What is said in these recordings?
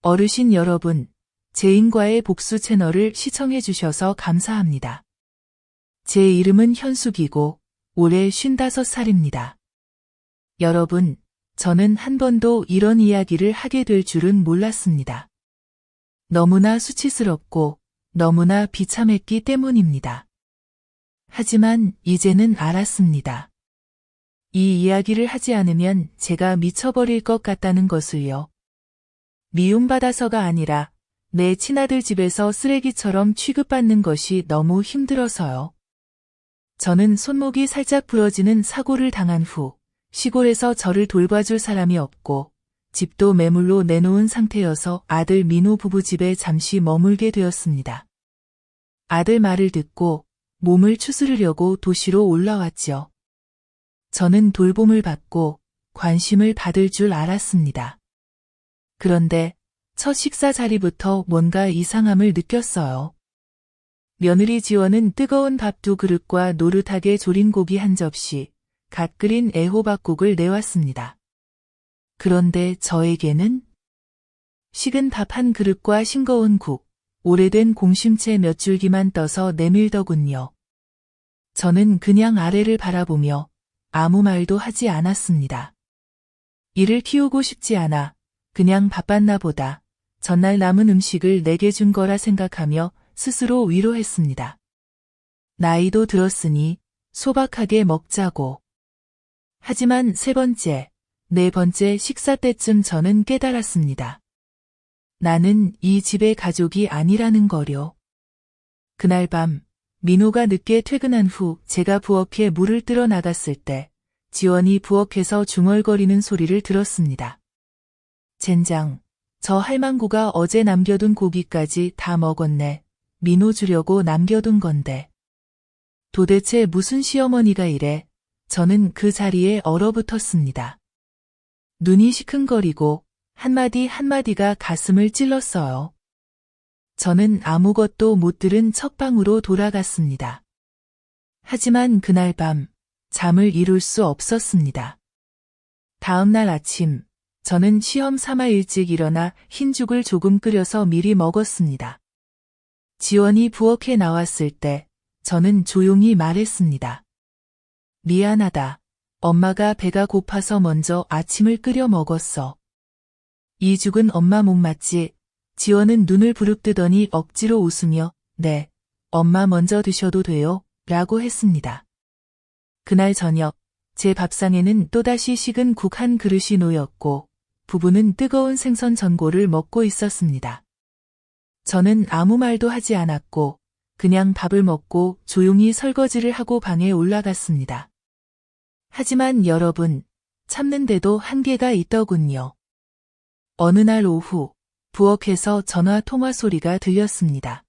어르신 여러분, 제인과의 복수 채널을 시청해 주셔서 감사합니다. 제 이름은 현숙이고 올해 55살입니다. 여러분, 저는 한 번도 이런 이야기를 하게 될 줄은 몰랐습니다. 너무나 수치스럽고 너무나 비참했기 때문입니다. 하지만 이제는 알았습니다. 이 이야기를 하지 않으면 제가 미쳐버릴 것 같다는 것을요. 미움받아서가 아니라 내 친아들 집에서 쓰레기처럼 취급받는 것이 너무 힘들어서요. 저는 손목이 살짝 부러지는 사고를 당한 후 시골에서 저를 돌봐줄 사람이 없고 집도 매물로 내놓은 상태여서 아들 민호 부부 집에 잠시 머물게 되었습니다. 아들 말을 듣고 몸을 추스르려고 도시로 올라왔지요. 저는 돌봄을 받고 관심을 받을 줄 알았습니다. 그런데 첫 식사 자리부터 뭔가 이상함을 느꼈어요. 며느리 지원은 뜨거운 밥 2그릇과 노릇하게 졸인 고기 한 접시, 갓 끓인 애호박국을 내왔습니다. 그런데 저에게는 식은 밥 1그릇과 싱거운 국, 오래된 공심채 몇 줄기만 떠서 내밀더군요. 저는 그냥 아래를 바라보며 아무 말도 하지 않았습니다. 이를 키우고 싶지 않아 그냥 바빴나 보다. 전날 남은 음식을 내게 준 거라 생각하며 스스로 위로했습니다. 나이도 들었으니 소박하게 먹자고. 하지만 3번째, 4번째 식사 때쯤 저는 깨달았습니다. 나는 이 집의 가족이 아니라는 거요. 그날 밤 민호가 늦게 퇴근한 후 제가 부엌에 물을 뜨러 나갔을 때 지원이 부엌에서 중얼거리는 소리를 들었습니다. 젠장, 저 할망구가 어제 남겨둔 고기까지 다 먹었네. 민호 주려고 남겨둔 건데. 도대체 무슨 시어머니가 이래? 저는 그 자리에 얼어붙었습니다. 눈이 시큰거리고 한마디 한마디가 가슴을 찔렀어요. 저는 아무것도 못 들은 첫방으로 돌아갔습니다. 하지만 그날 밤 잠을 이룰 수 없었습니다. 다음 날 아침 저는 시험 삼아 일찍 일어나 흰죽을 조금 끓여서 미리 먹었습니다. 지원이 부엌에 나왔을 때 저는 조용히 말했습니다. 미안하다. 엄마가 배가 고파서 먼저 아침을 끓여 먹었어. 이 죽은 엄마 못 맞지? 지원은 눈을 부릅뜨더니 억지로 웃으며 네, 엄마 먼저 드셔도 돼요 라고 했습니다. 그날 저녁 제 밥상에는 또다시 식은 국 1그릇이 놓였고 부부는 뜨거운 생선 전골을 먹고 있었습니다. 저는 아무 말도 하지 않았고 그냥 밥을 먹고 조용히 설거지를 하고 방에 올라갔습니다. 하지만 여러분, 참는데도 한계가 있더군요. 어느 날 오후 부엌에서 전화 통화 소리가 들렸습니다.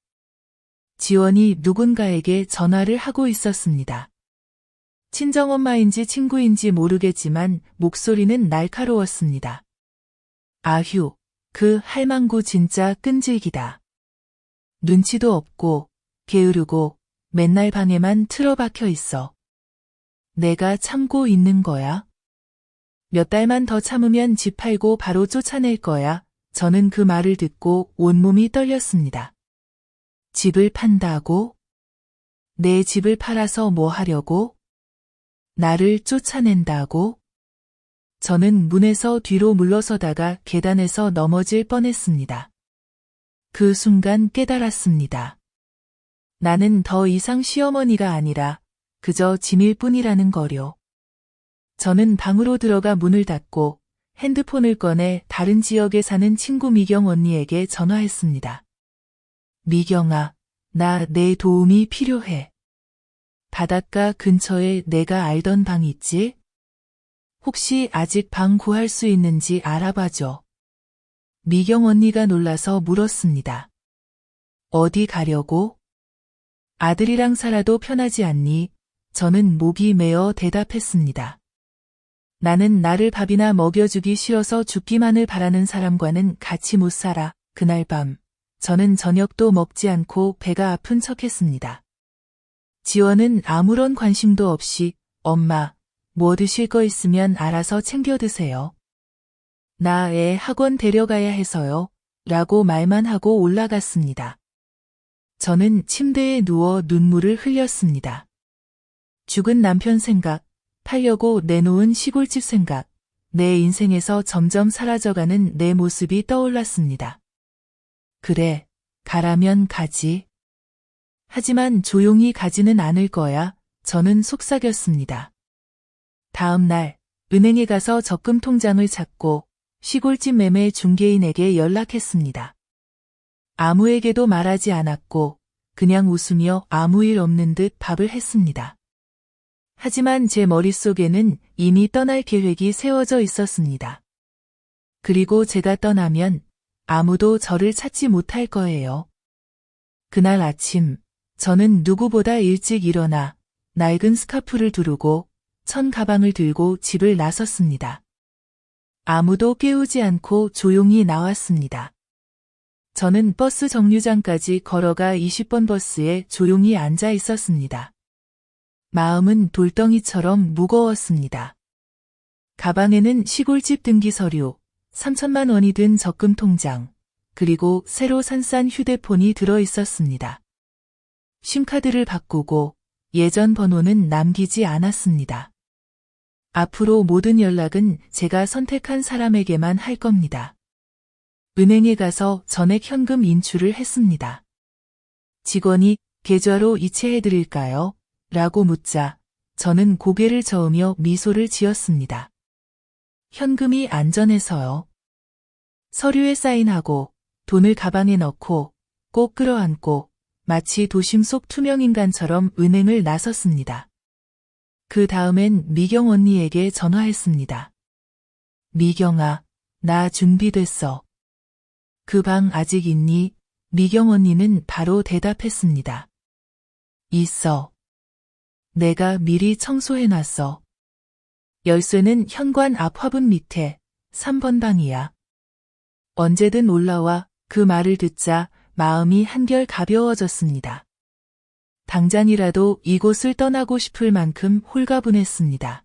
지원이 누군가에게 전화를 하고 있었습니다. 친정엄마인지 친구인지 모르겠지만 목소리는 날카로웠습니다. 아휴, 그 할망구 진짜 끈질기다. 눈치도 없고 게으르고 맨날 방에만 틀어박혀 있어. 내가 참고 있는 거야? 몇 달만 더 참으면 집 팔고 바로 쫓아낼 거야. 저는 그 말을 듣고 온몸이 떨렸습니다. 집을 판다고? 내 집을 팔아서 뭐 하려고? 나를 쫓아낸다고? 저는 문에서 뒤로 물러서다가 계단에서 넘어질 뻔했습니다. 그 순간 깨달았습니다. 나는 더 이상 시어머니가 아니라 그저 짐일 뿐이라는 거요. 저는 방으로 들어가 문을 닫고 핸드폰을 꺼내 다른 지역에 사는 친구 미경 언니에게 전화했습니다. 미경아, 나 내 도움이 필요해. 바닷가 근처에 내가 알던 방 있지? 혹시 아직 방 구할 수 있는지 알아봐줘. 미경 언니가 놀라서 물었습니다. 어디 가려고? 아들이랑 살아도 편하지 않니? 저는 목이 메어 대답했습니다. 나는 나를 밥이나 먹여주기 싫어서 죽기만을 바라는 사람과는 같이 못 살아. 그날 밤 저는 저녁도 먹지 않고 배가 아픈 척했습니다. 지원은 아무런 관심도 없이 엄마, 뭐 드실 거 있으면 알아서 챙겨 드세요. 나 애 학원 데려가야 해서요. 라고 말만 하고 올라갔습니다. 저는 침대에 누워 눈물을 흘렸습니다. 죽은 남편 생각, 팔려고 내놓은 시골집 생각, 내 인생에서 점점 사라져가는 내 모습이 떠올랐습니다. 그래, 가라면 가지. 하지만 조용히 가지는 않을 거야. 저는 속삭였습니다. 다음 날, 은행에 가서 적금 통장을 찾고 시골집 매매 중개인에게 연락했습니다. 아무에게도 말하지 않았고 그냥 웃으며 아무 일 없는 듯 밥을 했습니다. 하지만 제 머릿속에는 이미 떠날 계획이 세워져 있었습니다. 그리고 제가 떠나면 아무도 저를 찾지 못할 거예요. 그날 아침, 저는 누구보다 일찍 일어나 낡은 스카프를 두르고 천 가방을 들고 집을 나섰습니다. 아무도 깨우지 않고 조용히 나왔습니다. 저는 버스 정류장까지 걸어가 20번 버스에 조용히 앉아 있었습니다. 마음은 돌덩이처럼 무거웠습니다. 가방에는 시골집 등기 서류, 3천만 원이 든 적금 통장, 그리고 새로 산 휴대폰이 들어 있었습니다. 심카드를 바꾸고 예전 번호는 남기지 않았습니다. 앞으로 모든 연락은 제가 선택한 사람에게만 할 겁니다. 은행에 가서 전액 현금 인출을 했습니다. 직원이 계좌로 이체해드릴까요? 라고 묻자 저는 고개를 저으며 미소를 지었습니다. 현금이 안전해서요. 서류에 사인하고 돈을 가방에 넣고 꼭 끌어안고 마치 도심 속 투명인간처럼 은행을 나섰습니다. 그 다음엔 미경 언니에게 전화했습니다. 미경아, 나 준비됐어. 그 방 아직 있니? 미경 언니는 바로 대답했습니다. 있어. 내가 미리 청소해놨어. 열쇠는 현관 앞 화분 밑에 3번 방이야. 언제든 올라와. 그 말을 듣자 마음이 한결 가벼워졌습니다. 당장이라도 이곳을 떠나고 싶을 만큼 홀가분했습니다.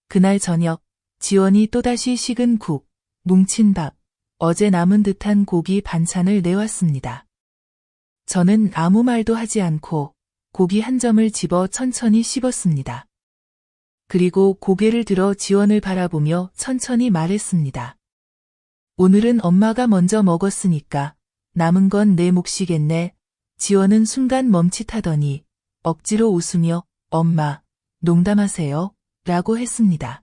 그날 저녁, 지원이 또다시 식은 국, 뭉친 밥, 어제 남은 듯한 고기 반찬을 내왔습니다. 저는 아무 말도 하지 않고 고기 한 점을 집어 천천히 씹었습니다. 그리고 고개를 들어 지원을 바라보며 천천히 말했습니다. 오늘은 엄마가 먼저 먹었으니까 남은 건 내 몫이겠네. 지원은 순간 멈칫하더니 억지로 웃으며 엄마, 농담하세요? 라고 했습니다.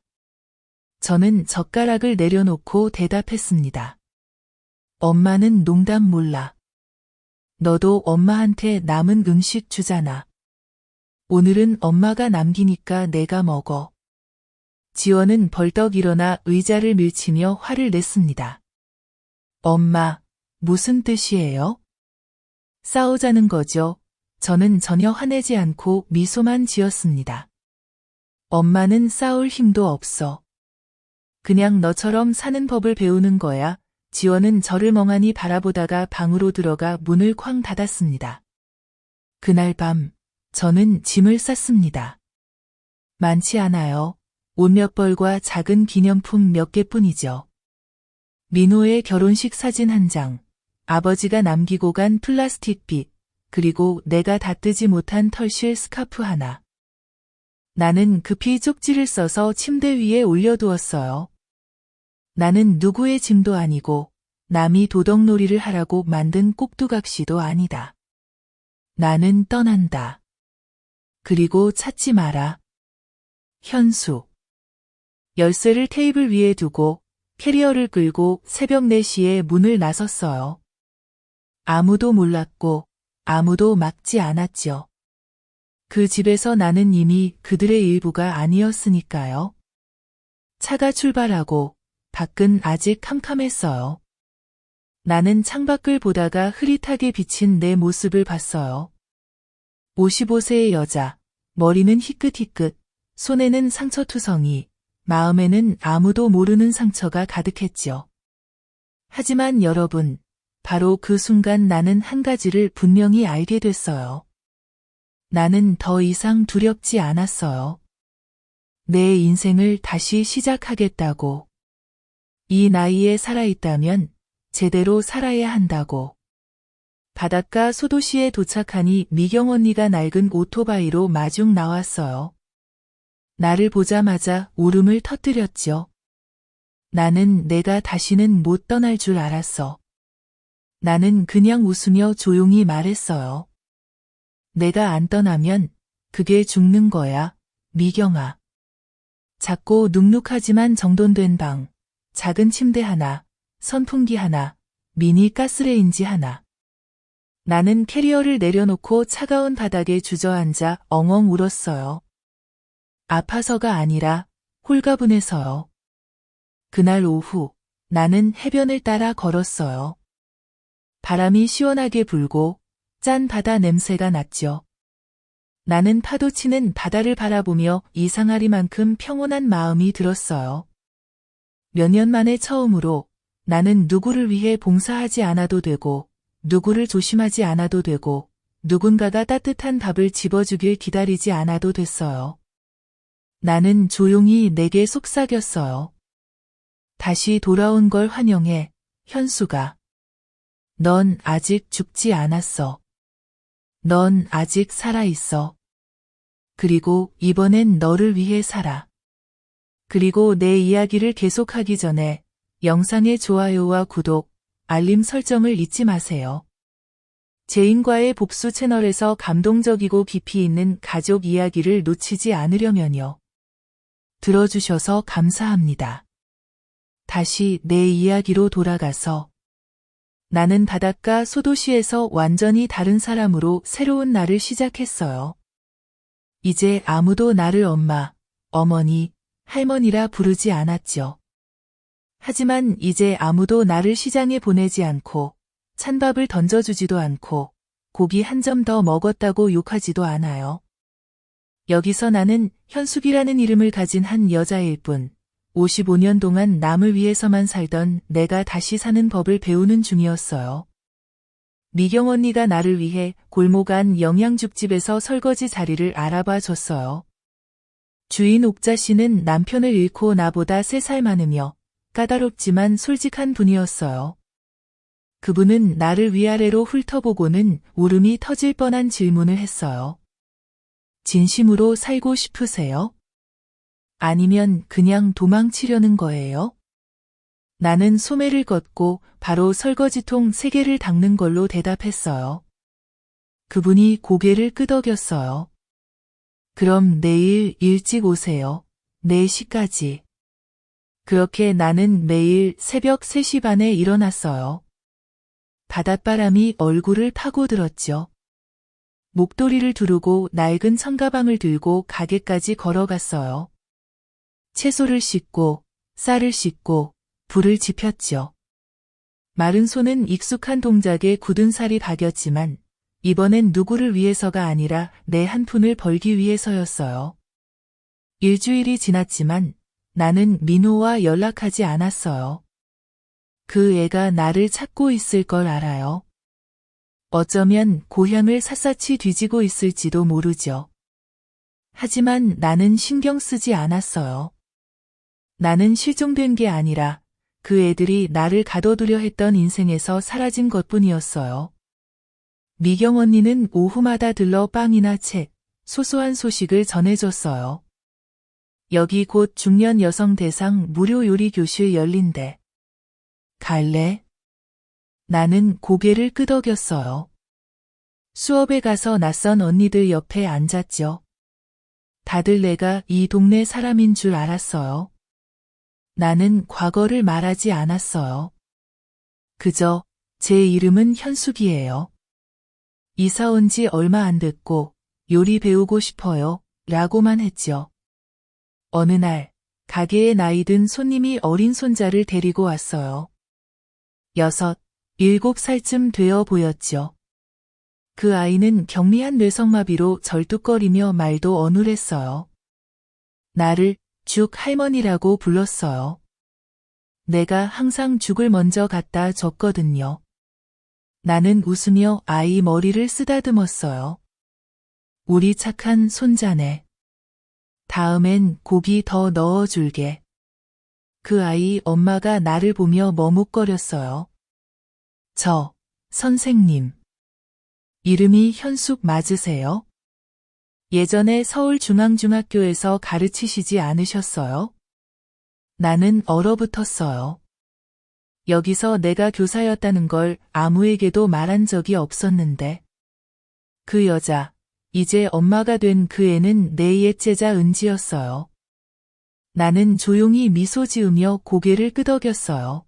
저는 젓가락을 내려놓고 대답했습니다. 엄마는 농담 몰라. 너도 엄마한테 남은 음식 주잖아. 오늘은 엄마가 남기니까 내가 먹어. 지원은 벌떡 일어나 의자를 밀치며 화를 냈습니다. 엄마, 무슨 뜻이에요? 싸우자는 거죠. 저는 전혀 화내지 않고 미소만 지었습니다. 엄마는 싸울 힘도 없어. 그냥 너처럼 사는 법을 배우는 거야. 지원은 저를 멍하니 바라보다가 방으로 들어가 문을 쾅 닫았습니다. 그날 밤, 저는 짐을 쌌습니다. 많지 않아요. 옷 몇 벌과 작은 기념품 몇 개뿐이죠. 민호의 결혼식 사진 한 장, 아버지가 남기고 간 플라스틱 빛, 그리고 내가 다 뜨지 못한 털실 스카프 하나. 나는 급히 쪽지를 써서 침대 위에 올려두었어요. 나는 누구의 짐도 아니고 남이 도덕놀이를 하라고 만든 꼭두각시도 아니다. 나는 떠난다. 그리고 찾지 마라. 현수. 열쇠를 테이블 위에 두고 캐리어를 끌고 새벽 4시에 문을 나섰어요. 아무도 몰랐고 아무도 막지 않았죠. 그 집에서 나는 이미 그들의 일부가 아니었으니까요. 차가 출발하고 밖은 아직 캄캄했어요. 나는 창밖을 보다가 흐릿하게 비친 내 모습을 봤어요. 55세의 여자, 머리는 희끗희끗, 손에는 상처투성이, 마음에는 아무도 모르는 상처가 가득했죠. 하지만 여러분, 바로 그 순간 나는 한 가지를 분명히 알게 됐어요. 나는 더 이상 두렵지 않았어요. 내 인생을 다시 시작하겠다고. 이 나이에 살아있다면 제대로 살아야 한다고. 바닷가 소도시에 도착하니 미경 언니가 낡은 오토바이로 마중 나왔어요. 나를 보자마자 울음을 터뜨렸죠. 나는 내가 다시는 못 떠날 줄 알았어. 나는 그냥 웃으며 조용히 말했어요. 내가 안 떠나면 그게 죽는 거야, 미경아. 작고 눅눅하지만 정돈된 방, 작은 침대 하나, 선풍기 하나, 미니 가스레인지 하나. 나는 캐리어를 내려놓고 차가운 바닥에 주저앉아 엉엉 울었어요. 아파서가 아니라 홀가분해서요. 그날 오후 나는 해변을 따라 걸었어요. 바람이 시원하게 불고 짠 바다 냄새가 났죠. 나는 파도치는 바다를 바라보며 이상하리만큼 평온한 마음이 들었어요. 몇 년 만에 처음으로 나는 누구를 위해 봉사하지 않아도 되고 누구를 조심하지 않아도 되고 누군가가 따뜻한 밥을 집어주길 기다리지 않아도 됐어요. 나는 조용히 내게 속삭였어요. 다시 돌아온 걸 환영해, 현수가. 넌 아직 죽지 않았어. 넌 아직 살아있어. 그리고 이번엔 너를 위해 살아. 그리고 내 이야기를 계속하기 전에 영상의 좋아요와 구독, 알림 설정을 잊지 마세요. 제인과의 복수 채널에서 감동적이고 깊이 있는 가족 이야기를 놓치지 않으려면요. 들어주셔서 감사합니다. 다시 내 이야기로 돌아가서 나는 바닷가 소도시에서 완전히 다른 사람으로 새로운 날을 시작했어요. 이제 아무도 나를 엄마, 어머니, 할머니라 부르지 않았죠. 하지만 이제 아무도 나를 시장에 보내지 않고 찬밥을 던져주지도 않고 고기 한 점 더 먹었다고 욕하지도 않아요. 여기서 나는 현숙이라는 이름을 가진 한 여자일 뿐 55년 동안 남을 위해서만 살던 내가 다시 사는 법을 배우는 중이었어요. 미경 언니가 나를 위해 골목 안 영양죽집에서 설거지 자리를 알아봐 줬어요. 주인 옥자 씨는 남편을 잃고 나보다 3살 많으며 까다롭지만 솔직한 분이었어요. 그분은 나를 위아래로 훑어보고는 울음이 터질 뻔한 질문을 했어요. 진심으로 살고 싶으세요? 아니면 그냥 도망치려는 거예요? 나는 소매를 걷고 바로 설거지통 3개를 닦는 걸로 대답했어요. 그분이 고개를 끄덕였어요. 그럼 내일 일찍 오세요. 4시까지. 그렇게 나는 매일 새벽 3시 반에 일어났어요. 바닷바람이 얼굴을 파고들었죠. 목도리를 두르고 낡은 청가방을 들고 가게까지 걸어갔어요. 채소를 씻고 쌀을 씻고 불을 지폈죠. 마른 손은 익숙한 동작에 굳은 살이 박였지만 이번엔 누구를 위해서가 아니라 내 한 푼을 벌기 위해서였어요. 일주일이 지났지만 나는 민호와 연락하지 않았어요. 그 애가 나를 찾고 있을 걸 알아요. 어쩌면 고향을 샅샅이 뒤지고 있을지도 모르죠. 하지만 나는 신경 쓰지 않았어요. 나는 실종된 게 아니라 그 애들이 나를 가둬두려 했던 인생에서 사라진 것뿐이었어요. 미경 언니는 오후마다 들러 빵이나 책, 소소한 소식을 전해줬어요. 여기 곧 중년 여성 대상 무료 요리 교실 열린대. 갈래? 나는 고개를 끄덕였어요. 수업에 가서 낯선 언니들 옆에 앉았죠. 다들 내가 이 동네 사람인 줄 알았어요. 나는 과거를 말하지 않았어요. 그저 제 이름은 현숙이에요. 이사 온 지 얼마 안 됐고 요리 배우고 싶어요. 라고만 했죠. 어느 날 가게에 나이 든 손님이 어린 손자를 데리고 왔어요. 6, 7살쯤 되어 보였죠. 그 아이는 경미한 뇌성마비로 절뚝거리며 말도 어눌했어요. 나를 죽 할머니라고 불렀어요. 내가 항상 죽을 먼저 갖다 줬거든요. 나는 웃으며 아이 머리를 쓰다듬었어요. 우리 착한 손자네. 다음엔 고기 더 넣어줄게. 그 아이 엄마가 나를 보며 머뭇거렸어요. 선생님. 이름이 현숙 맞으세요? 예전에 서울중앙중학교에서 가르치시지 않으셨어요? 나는 얼어붙었어요. 여기서 내가 교사였다는 걸 아무에게도 말한 적이 없었는데. 그 여자, 이제 엄마가 된 그 애는 내 옛 제자 은지였어요. 나는 조용히 미소 지으며 고개를 끄덕였어요.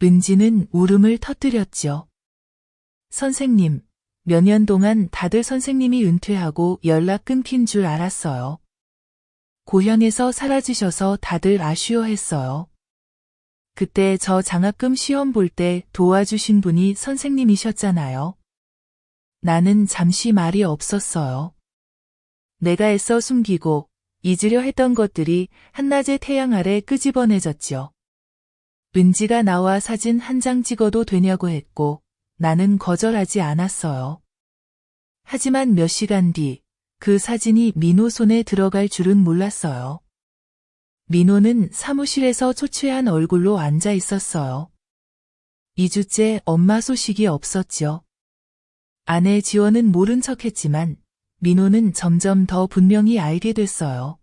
은지는 울음을 터뜨렸죠. 선생님, 몇 년 동안 다들 선생님이 은퇴하고 연락 끊긴 줄 알았어요. 고향에서 사라지셔서 다들 아쉬워했어요. 그때 저 장학금 시험 볼 때 도와주신 분이 선생님이셨잖아요. 나는 잠시 말이 없었어요. 내가 애써 숨기고 잊으려 했던 것들이 한낮의 태양 아래 끄집어내졌죠. 은지가 나와 사진 한 장 찍어도 되냐고 했고 나는 거절하지 않았어요. 하지만 몇 시간 뒤 그 사진이 민호 손에 들어갈 줄은 몰랐어요. 민호는 사무실에서 초췌한 얼굴로 앉아 있었어요. 2주째 엄마 소식이 없었죠. 아내 지원은 모른 척했지만 민호는 점점 더 분명히 알게 됐어요.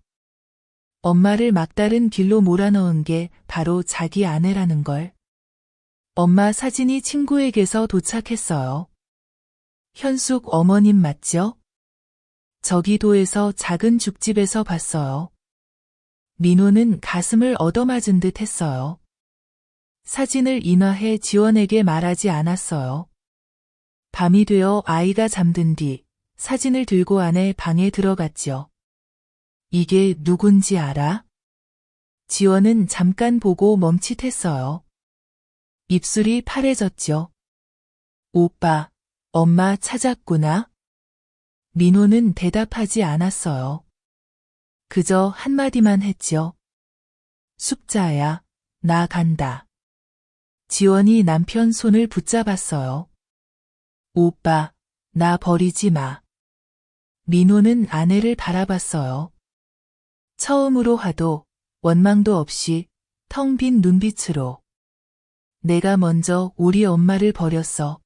엄마를 막다른 길로 몰아넣은 게 바로 자기 아내라는 걸. 엄마 사진이 친구에게서 도착했어요. 현숙 어머님 맞죠? 저기도에서 작은 죽집에서 봤어요. 민호는 가슴을 얻어맞은 듯 했어요. 사진을 인화해 지원에게 말하지 않았어요. 밤이 되어 아이가 잠든 뒤 사진을 들고 아내 방에 들어갔죠. 이게 누군지 알아? 지원은 잠깐 보고 멈칫했어요. 입술이 파래졌죠. 오빠, 엄마 찾았구나. 민호는 대답하지 않았어요. 그저 한마디만 했죠. 숙자야, 나 간다. 지원이 남편 손을 붙잡았어요. 오빠, 나 버리지 마. 민호는 아내를 바라봤어요. 처음으로 화도 원망도 없이 텅 빈 눈빛으로. 내가 먼저 우리 엄마를 버렸어.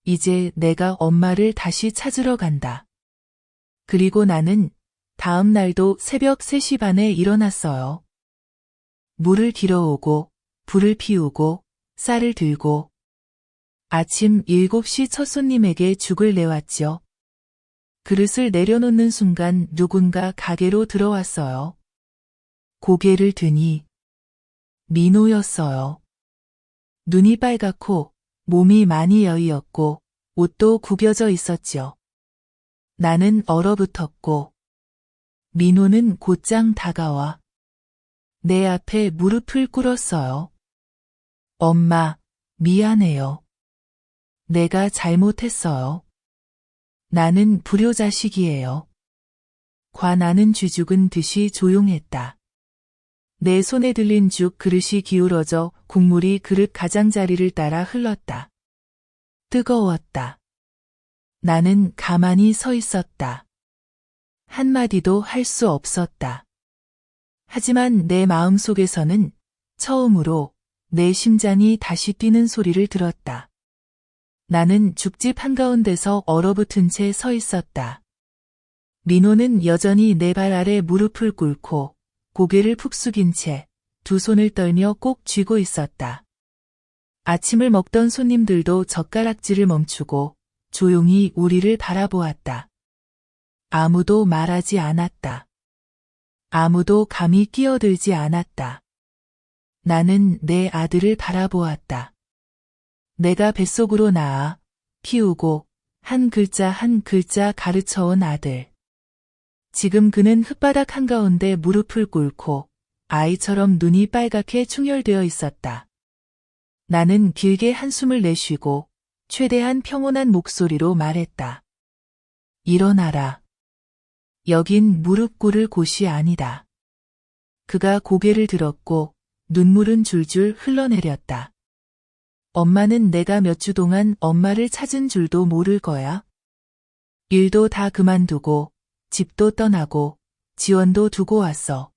이제 내가 엄마를 다시 찾으러 간다. 그리고 나는 다음 날도 새벽 3시 반에 일어났어요. 물을 길어오고 불을 피우고 쌀을 들고 아침 7시 첫 손님에게 죽을 내왔죠. 그릇을 내려놓는 순간 누군가 가게로 들어왔어요. 고개를 드니 민호였어요. 눈이 빨갛고 몸이 많이 여의었고 옷도 구겨져 있었죠. 나는 얼어붙었고 민호는 곧장 다가와 내 앞에 무릎을 꿇었어요. 엄마, 미안해요. 내가 잘못했어요. 나는 불효자식이에요. 나는 쥐죽은 듯이 조용했다. 내 손에 들린 죽 그릇이 기울어져 국물이 그릇 가장자리를 따라 흘렀다. 뜨거웠다. 나는 가만히 서 있었다. 한마디도 할 수 없었다. 하지만 내 마음속에서는 처음으로 내 심장이 다시 뛰는 소리를 들었다. 나는 죽집 한가운데서 얼어붙은 채 서 있었다. 민호는 여전히 내 발 아래 무릎을 꿇고 고개를 푹 숙인 채 두 손을 떨며 꼭 쥐고 있었다. 아침을 먹던 손님들도 젓가락질을 멈추고 조용히 우리를 바라보았다. 아무도 말하지 않았다. 아무도 감히 끼어들지 않았다. 나는 내 아들을 바라보았다. 내가 뱃속으로 낳아 키우고 한 글자 한 글자 가르쳐온 아들. 지금 그는 흙바닥 한가운데 무릎을 꿇고 아이처럼 눈이 빨갛게 충혈되어 있었다. 나는 길게 한숨을 내쉬고 최대한 평온한 목소리로 말했다. 일어나라. 여긴 무릎 꿇을 곳이 아니다. 그가 고개를 들었고 눈물은 줄줄 흘러내렸다. 엄마는 내가 몇 주 동안 엄마를 찾은 줄도 모를 거야. 일도 다 그만두고 집도 떠나고 지원도 두고 왔어.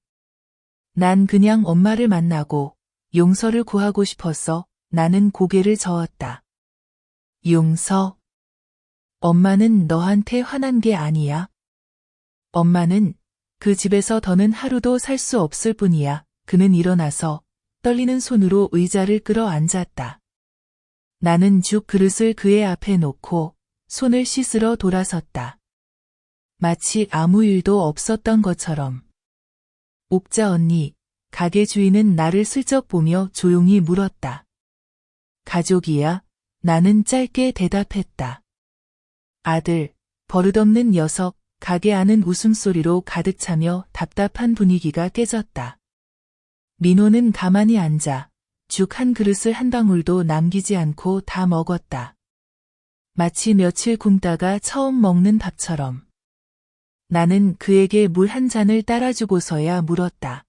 난 그냥 엄마를 만나고 용서를 구하고 싶었어. 나는 고개를 저었다. 용서. 엄마는 너한테 화난 게 아니야. 엄마는 그 집에서 더는 하루도 살 수 없을 뿐이야. 그는 일어나서 떨리는 손으로 의자를 끌어앉았다. 나는 죽 그릇을 그의 앞에 놓고 손을 씻으러 돌아섰다. 마치 아무 일도 없었던 것처럼. 옥자 언니, 가게 주인은 나를 슬쩍 보며 조용히 물었다. 가족이야? 나는 짧게 대답했다. 아들, 버릇없는 녀석. 가게 안은 웃음소리로 가득 차며 답답한 분위기가 깨졌다. 민호는 가만히 앉아 죽 한 그릇을 한 방울도 남기지 않고 다 먹었다. 마치 며칠 굶다가 처음 먹는 밥처럼. 나는 그에게 물 한 잔을 따라주고서야 물었다.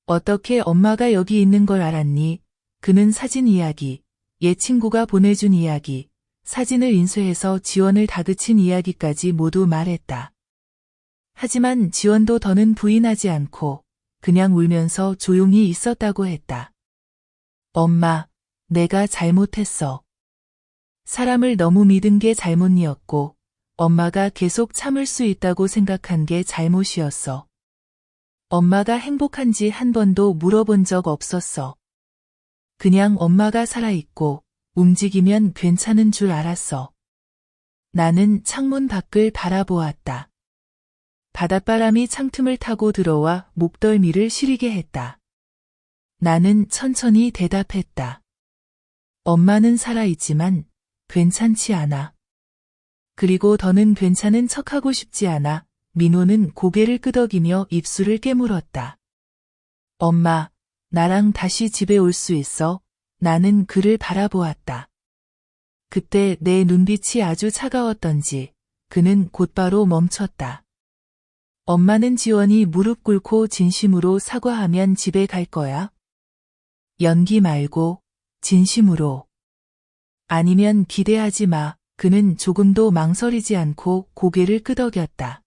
어떻게 엄마가 여기 있는 걸 알았니? 그는 사진 이야기, 옛 친구가 보내준 이야기, 사진을 인쇄해서 지원을 다그친 이야기까지 모두 말했다. 하지만 지원도 더는 부인하지 않고 그냥 울면서 조용히 있었다고 했다. 엄마, 내가 잘못했어. 사람을 너무 믿은 게 잘못이었고 엄마가 계속 참을 수 있다고 생각한 게 잘못이었어. 엄마가 행복한지 한 번도 물어본 적 없었어. 그냥 엄마가 살아있고 움직이면 괜찮은 줄 알았어. 나는 창문 밖을 바라보았다. 바닷바람이 창틈을 타고 들어와 목덜미를 시리게 했다. 나는 천천히 대답했다. 엄마는 살아있지만 괜찮지 않아. 그리고 더는 괜찮은 척하고 싶지 않아. 민호는 고개를 끄덕이며 입술을 깨물었다. 엄마, 나랑 다시 집에 올 수 있어? 나는 그를 바라보았다. 그때 내 눈빛이 아주 차가웠던지 그는 곧바로 멈췄다. 엄마는 지원이 무릎 꿇고 진심으로 사과하면 집에 갈 거야? 연기 말고 진심으로. 아니면 기대하지 마. 그는 조금도 망설이지 않고 고개를 끄덕였다.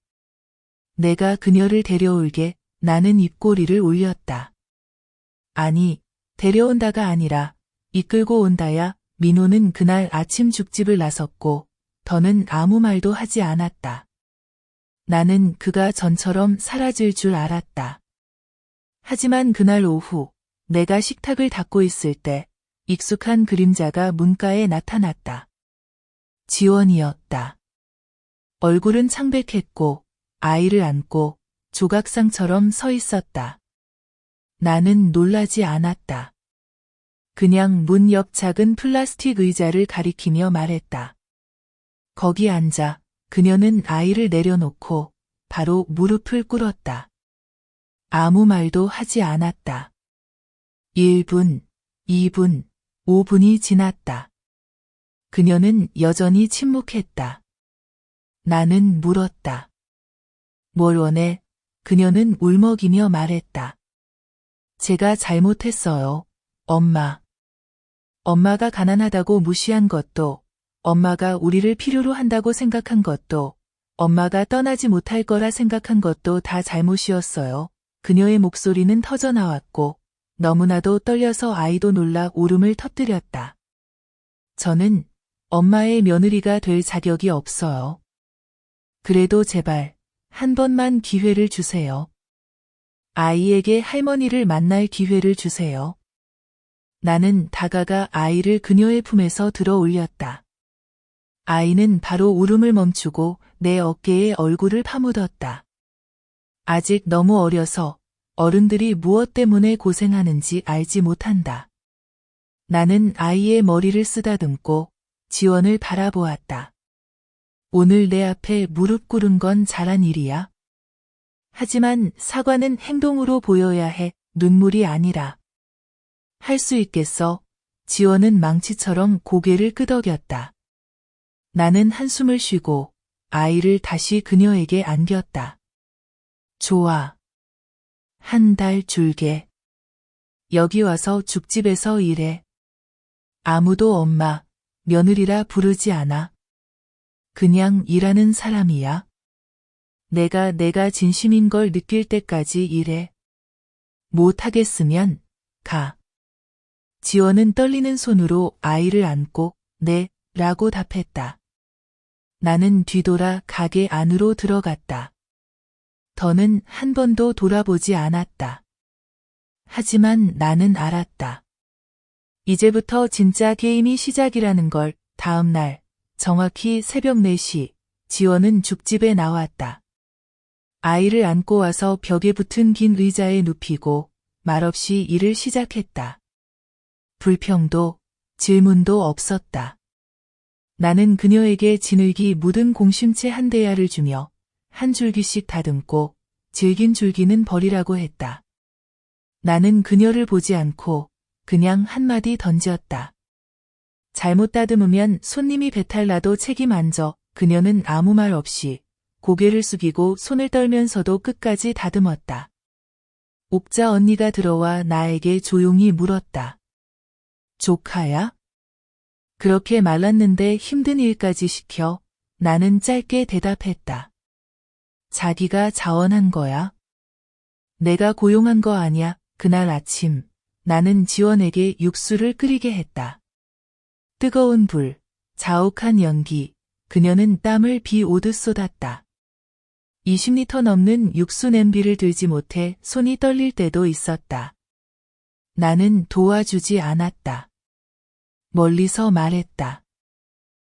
내가 그녀를 데려올게. 나는 입꼬리를 올렸다. 아니, 데려온다가 아니라 이끌고 온다야. 민호는 그날 아침 죽집을 나섰고 더는 아무 말도 하지 않았다. 나는 그가 전처럼 사라질 줄 알았다. 하지만 그날 오후 내가 식탁을 닦고 있을 때 익숙한 그림자가 문가에 나타났다. 지원이었다. 얼굴은 창백했고 아이를 안고 조각상처럼 서 있었다. 나는 놀라지 않았다. 그냥 문 옆 작은 플라스틱 의자를 가리키며 말했다. 거기 앉아. 그녀는 아이를 내려놓고 바로 무릎을 꿇었다. 아무 말도 하지 않았다. 1분, 2분, 5분이 지났다. 그녀는 여전히 침묵했다. 나는 물었다. 뭘 원해? 그녀는 울먹이며 말했다. 제가 잘못했어요, 엄마. 엄마가 가난하다고 무시한 것도, 엄마가 우리를 필요로 한다고 생각한 것도, 엄마가 떠나지 못할 거라 생각한 것도 다 잘못이었어요. 그녀의 목소리는 터져나왔고 너무나도 떨려서 아이도 놀라 울음을 터뜨렸다. 저는 엄마의 며느리가 될 자격이 없어요. 그래도 제발 한 번만 기회를 주세요. 아이에게 할머니를 만날 기회를 주세요. 나는 다가가 아이를 그녀의 품에서 들어 올렸다. 아이는 바로 울음을 멈추고 내 어깨에 얼굴을 파묻었다. 아직 너무 어려서 어른들이 무엇 때문에 고생하는지 알지 못한다. 나는 아이의 머리를 쓰다듬고 지원을 바라보았다. 오늘 내 앞에 무릎 꿇은 건 잘한 일이야. 하지만 사과는 행동으로 보여야 해, 눈물이 아니라. 할 수 있겠어? 지원은 망치처럼 고개를 끄덕였다. 나는 한숨을 쉬고 아이를 다시 그녀에게 안겼다. 좋아. 한 달 줄게. 여기 와서 죽집에서 일해. 아무도 엄마, 며느리라 부르지 않아. 그냥 일하는 사람이야. 내가 진심인 걸 느낄 때까지 일해. 못하겠으면 가. 지원은 떨리는 손으로 아이를 안고 네, 라고 답했다. 나는 뒤돌아 가게 안으로 들어갔다. 더는 한 번도 돌아보지 않았다. 하지만 나는 알았다. 이제부터 진짜 게임이 시작이라는 걸. 다음 날, 정확히 새벽 4시, 지원은 죽집에 나왔다. 아이를 안고 와서 벽에 붙은 긴 의자에 눕히고 말없이 일을 시작했다. 불평도, 질문도 없었다. 나는 그녀에게 진흙이 묻은 공심채 한 대야를 주며 한 줄기씩 다듬고 질긴 줄기는 버리라고 했다. 나는 그녀를 보지 않고 그냥 한마디 던졌다. 잘못 다듬으면 손님이 배탈 나도 책임 안 져. 그녀는 아무 말 없이 고개를 숙이고 손을 떨면서도 끝까지 다듬었다. 옥자 언니가 들어와 나에게 조용히 물었다. 조카야? 그렇게 말랐는데 힘든 일까지 시켜. 나는 짧게 대답했다. 자기가 자원한 거야. 내가 고용한 거 아냐. 그날 아침 나는 지원에게 육수를 끓이게 했다. 뜨거운 불, 자욱한 연기, 그녀는 땀을 비 오듯 쏟았다. 20리터 넘는 육수 냄비를 들지 못해 손이 떨릴 때도 있었다. 나는 도와주지 않았다. 멀리서 말했다.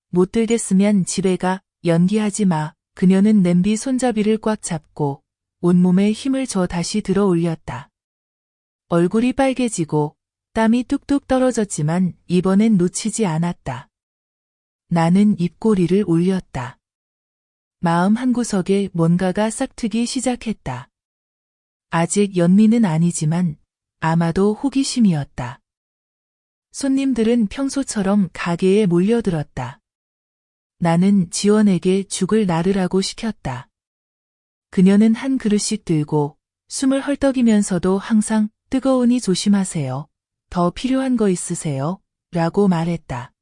못 들겠으면 집에 가. 연기하지 마. 그녀는 냄비 손잡이를 꽉 잡고 온몸에 힘을 줘 다시 들어 올렸다. 얼굴이 빨개지고 땀이 뚝뚝 떨어졌지만 이번엔 놓치지 않았다. 나는 입꼬리를 올렸다. 마음 한구석에 뭔가가 싹트기 시작했다. 아직 연민은 아니지만 아마도 호기심이었다. 손님들은 평소처럼 가게에 몰려들었다. 나는 지원에게 죽을 나르라고 시켰다. 그녀는 한 그릇씩 들고 숨을 헐떡이면서도 항상 뜨거우니 조심하세요. 더 필요한 거 있으세요? 라고 말했다.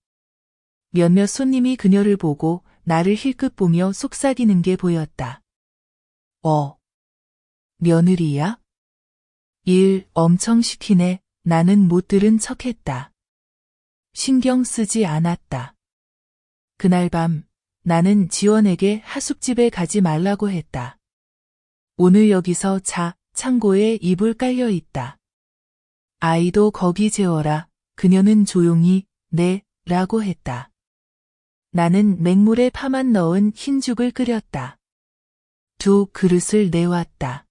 몇몇 손님이 그녀를 보고 나를 힐끗 보며 속삭이는 게 보였다. 며느리야? 일 엄청 시키네. 나는 못 들은 척했다. 신경 쓰지 않았다. 그날 밤 나는 지원에게 하숙집에 가지 말라고 했다. 오늘 여기서 자. 창고에 이불 깔려 있다. 아이도 거기 재워라. 그녀는 조용히 네, 라고 했다. 나는 맹물에 파만 넣은 흰죽을 끓였다. 2 그릇을 내왔다.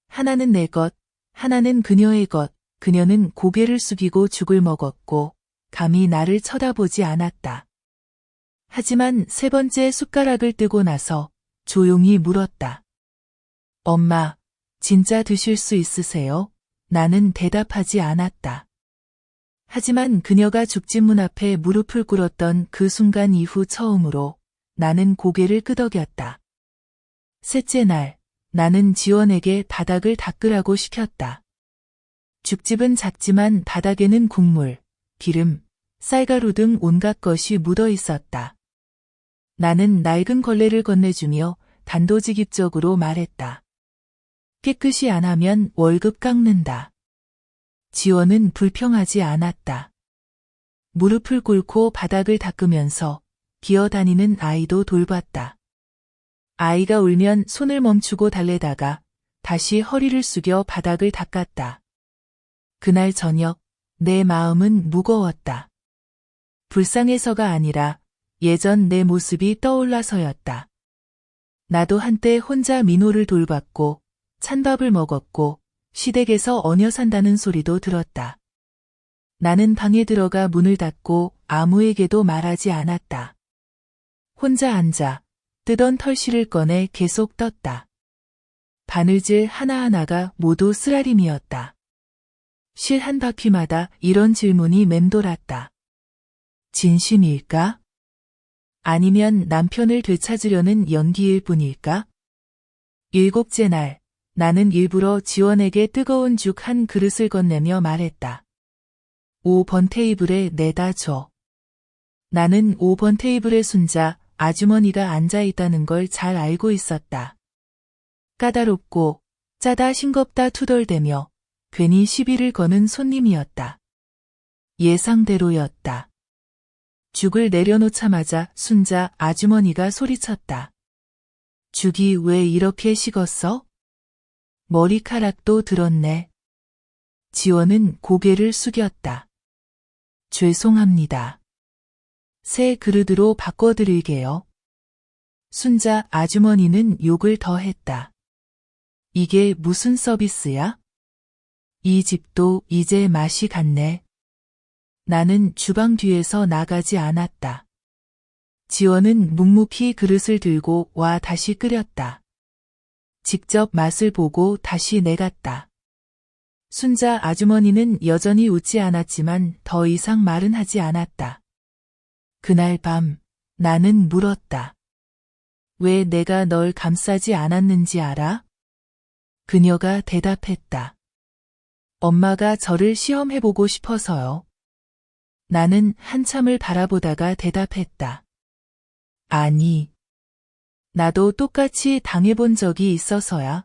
하나는 내 것, 하나는 그녀의 것. 그녀는 고개를 숙이고 죽을 먹었고 감히 나를 쳐다보지 않았다. 하지만 3번째 숟가락을 뜨고 나서 조용히 물었다. 엄마, 진짜 드실 수 있으세요? 나는 대답하지 않았다. 하지만 그녀가 죽집 문 앞에 무릎을 꿇었던 그 순간 이후 처음으로 나는 고개를 끄덕였다. 셋째 날, 나는 지원에게 바닥을 닦으라고 시켰다. 죽집은 작지만 바닥에는 국물, 기름, 쌀가루 등 온갖 것이 묻어 있었다. 나는 낡은 걸레를 건네주며 단도직입적으로 말했다. 깨끗이 안 하면 월급 깎는다. 지원은 불평하지 않았다. 무릎을 꿇고 바닥을 닦으면서 기어다니는 아이도 돌봤다. 아이가 울면 손을 멈추고 달래다가 다시 허리를 숙여 바닥을 닦았다. 그날 저녁 내 마음은 무거웠다. 불쌍해서가 아니라 예전 내 모습이 떠올라서였다. 나도 한때 혼자 민호를 돌봤고 찬밥을 먹었고 시댁에서 어녀 산다는 소리도 들었다. 나는 방에 들어가 문을 닫고 아무에게도 말하지 않았다. 혼자 앉아 뜨던 털실을 꺼내 계속 떴다. 바느질 하나하나가 모두 쓰라림이었다. 실 한 바퀴마다 이런 질문이 맴돌았다. 진심일까? 아니면 남편을 되찾으려는 연기일 뿐일까? 7째 날, 나는 일부러 지원에게 뜨거운 죽 한 그릇을 건네며 말했다. 5번 테이블에 내다 줘. 나는 5번 테이블의 순자 아주머니가 앉아 있다는 걸 잘 알고 있었다. 까다롭고 짜다 싱겁다 투덜대며 괜히 시비를 거는 손님이었다. 예상대로였다. 죽을 내려놓자마자 순자 아주머니가 소리쳤다. 죽이 왜 이렇게 식었어? 머리카락도 들었네. 지원은 고개를 숙였다. 죄송합니다. 새 그릇으로 바꿔드릴게요. 순자 아주머니는 욕을 더했다. 이게 무슨 서비스야? 이 집도 이제 맛이 갔네. 나는 주방 뒤에서 나가지 않았다. 지원은 묵묵히 그릇을 들고 와 다시 끓였다. 직접 맛을 보고 다시 내갔다. 순자 아주머니는 여전히 웃지 않았지만 더 이상 말은 하지 않았다. 그날 밤 나는 물었다. 왜 내가 널 감싸지 않았는지 알아? 그녀가 대답했다. 엄마가 저를 시험해보고 싶어서요. 나는 한참을 바라보다가 대답했다. 아니, 나도 똑같이 당해본 적이 있어서야.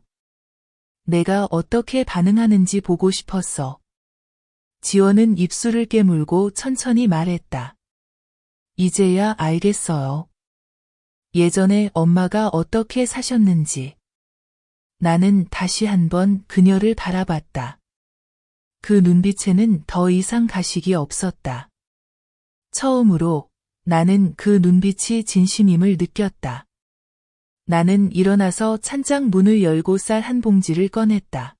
내가 어떻게 반응하는지 보고 싶었어. 지원은 입술을 깨물고 천천히 말했다. 이제야 알겠어요. 예전에 엄마가 어떻게 사셨는지. 나는 다시 한번 그녀를 바라봤다. 그 눈빛에는 더 이상 가식이 없었다. 처음으로 나는 그 눈빛이 진심임을 느꼈다. 나는 일어나서 찬장 문을 열고 쌀 한 봉지를 꺼냈다.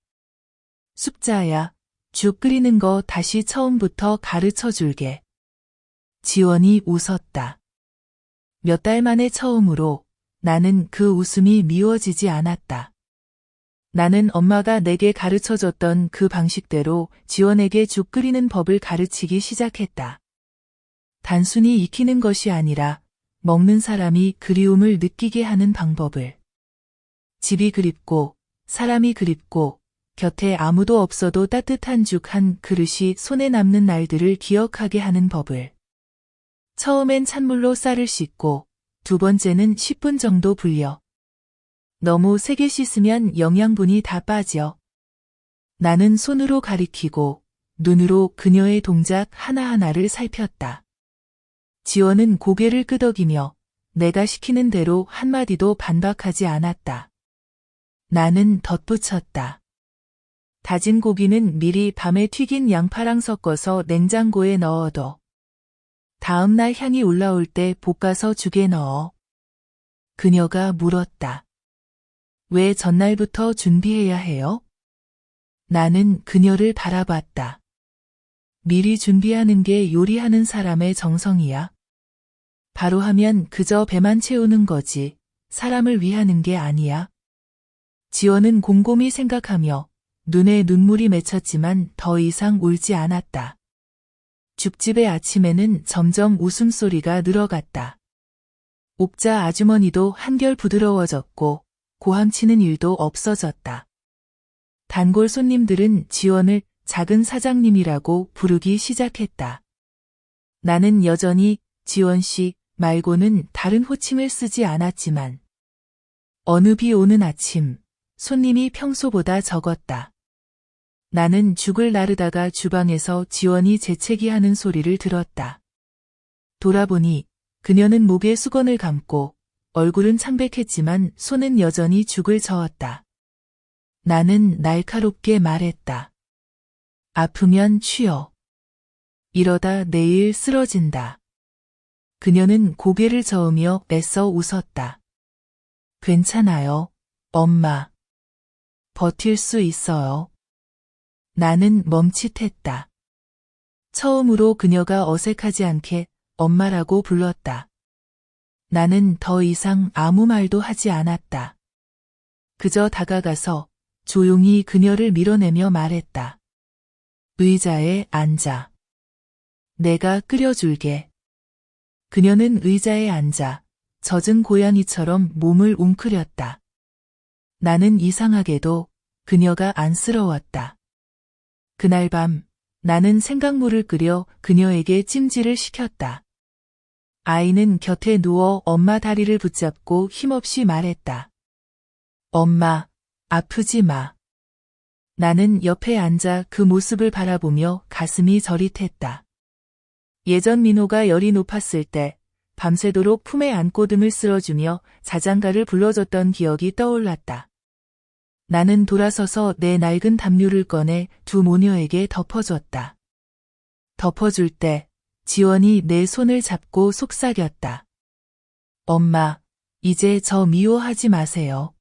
숙자야, 죽 끓이는 거 다시 처음부터 가르쳐 줄게. 지원이 웃었다. 몇 달 만에 처음으로 나는 그 웃음이 미워지지 않았다. 나는 엄마가 내게 가르쳐줬던 그 방식대로 지원에게 죽 끓이는 법을 가르치기 시작했다. 단순히 익히는 것이 아니라 먹는 사람이 그리움을 느끼게 하는 방법을. 집이 그립고 사람이 그립고 곁에 아무도 없어도 따뜻한 죽 한 그릇이 손에 남는 날들을 기억하게 하는 법을. 처음엔 찬물로 쌀을 씻고 두 번째는 10분 정도 불려. 너무 세게 씻으면 영양분이 다 빠져. 나는 손으로 가리키고 눈으로 그녀의 동작 하나하나를 살폈다. 지원은 고개를 끄덕이며 내가 시키는 대로 한마디도 반박하지 않았다. 나는 덧붙였다. 다진 고기는 미리 밤에 튀긴 양파랑 섞어서 냉장고에 넣어둬. 다음날 향이 올라올 때 볶아서 죽에 넣어. 그녀가 물었다. 왜 전날부터 준비해야 해요? 나는 그녀를 바라봤다. 미리 준비하는 게 요리하는 사람의 정성이야. 바로 하면 그저 배만 채우는 거지 사람을 위하는 게 아니야. 지원은 곰곰이 생각하며 눈에 눈물이 맺혔지만 더 이상 울지 않았다. 죽집의 아침에는 점점 웃음소리가 늘어갔다. 옥자 아주머니도 한결 부드러워졌고 고함치는 일도 없어졌다. 단골 손님들은 지원을 작은 사장님이라고 부르기 시작했다. 나는 여전히 지원씨 말고는 다른 호칭을 쓰지 않았지만 어느 비 오는 아침 손님이 평소보다 적었다. 나는 죽을 나르다가 주방에서 지원이 재채기하는 소리를 들었다. 돌아보니 그녀는 목에 수건을 감고 얼굴은 창백했지만 손은 여전히 죽을 저었다. 나는 날카롭게 말했다. 아프면 쉬어. 이러다 내일 쓰러진다. 그녀는 고개를 저으며 애써 웃었다. 괜찮아요, 엄마. 버틸 수 있어요. 나는 멈칫했다. 처음으로 그녀가 어색하지 않게 엄마라고 불렀다. 나는 더 이상 아무 말도 하지 않았다. 그저 다가가서 조용히 그녀를 밀어내며 말했다. 의자에 앉아. 내가 끓여줄게. 그녀는 의자에 앉아 젖은 고양이처럼 몸을 웅크렸다. 나는 이상하게도 그녀가 안쓰러웠다. 그날 밤 나는 생강물을 끓여 그녀에게 찜질을 시켰다. 아이는 곁에 누워 엄마 다리를 붙잡고 힘없이 말했다. 엄마, 아프지 마. 나는 옆에 앉아 그 모습을 바라보며 가슴이 저릿했다. 예전 민호가 열이 높았을 때 밤새도록 품에 안고 등을 쓸어주며 자장가를 불러줬던 기억이 떠올랐다. 나는 돌아서서 내 낡은 담요를 꺼내 두 모녀에게 덮어줬다. 덮어줄 때 지원이 내 손을 잡고 속삭였다. 엄마, 이제 저 미워하지 마세요.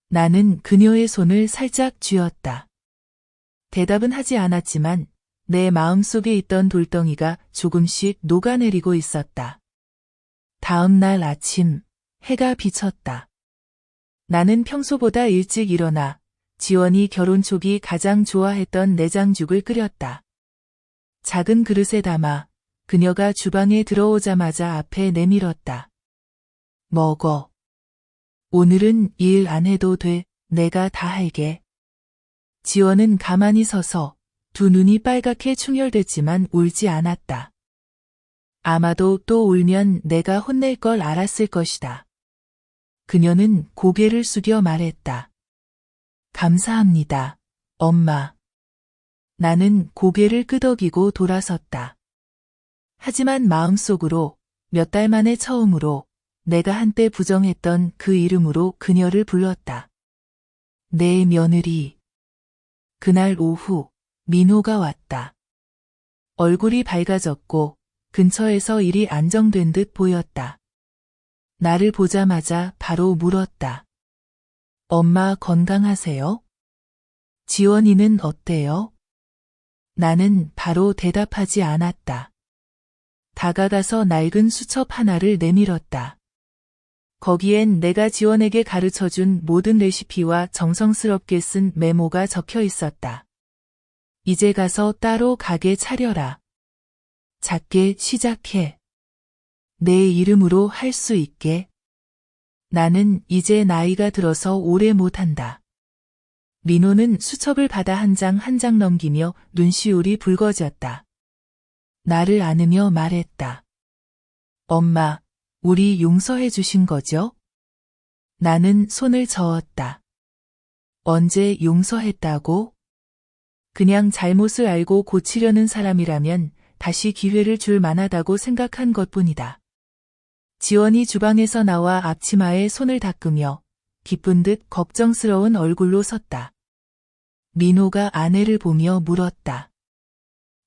나는 그녀의 손을 살짝 쥐었다. 대답은 하지 않았지만 내 마음속에 있던 돌덩이가 조금씩 녹아내리고 있었다. 다음 날 아침, 해가 비쳤다. 나는 평소보다 일찍 일어나 지원이 결혼 초기 가장 좋아했던 내장죽을 끓였다. 작은 그릇에 담아 그녀가 주방에 들어오자마자 앞에 내밀었다. 먹어. 오늘은 일 안 해도 돼. 내가 다 할게. 지원은 가만히 서서 두 눈이 빨갛게 충혈됐지만 울지 않았다. 아마도 또 울면 내가 혼낼 걸 알았을 것이다. 그녀는 고개를 숙여 말했다. 감사합니다, 엄마. 나는 고개를 끄덕이고 돌아섰다. 하지만 마음속으로 몇 달 만에 처음으로 내가 한때 부정했던 그 이름으로 그녀를 불렀다. 내 며느리. 그날 오후 민호가 왔다. 얼굴이 밝아졌고 근처에서 일이 안정된 듯 보였다. 나를 보자마자 바로 물었다. 엄마 건강하세요? 지원이는 어때요? 나는 바로 대답하지 않았다. 다가가서 낡은 수첩 하나를 내밀었다. 거기엔 내가 지원에게 가르쳐준 모든 레시피와 정성스럽게 쓴 메모가 적혀 있었다. 이제 가서 따로 가게 차려라. 작게 시작해. 내 이름으로 할 수 있게. 나는 이제 나이가 들어서 오래 못한다. 민호는 수첩을 받아 한 장 한 장 넘기며 눈시울이 붉어졌다. 나를 안으며 말했다. 엄마, 우리 용서해 주신 거죠? 나는 손을 저었다. 언제 용서했다고? 그냥 잘못을 알고 고치려는 사람이라면 다시 기회를 줄 만하다고 생각한 것뿐이다. 지원이 주방에서 나와 앞치마에 손을 닦으며 기쁜 듯 걱정스러운 얼굴로 섰다. 민호가 아내를 보며 물었다.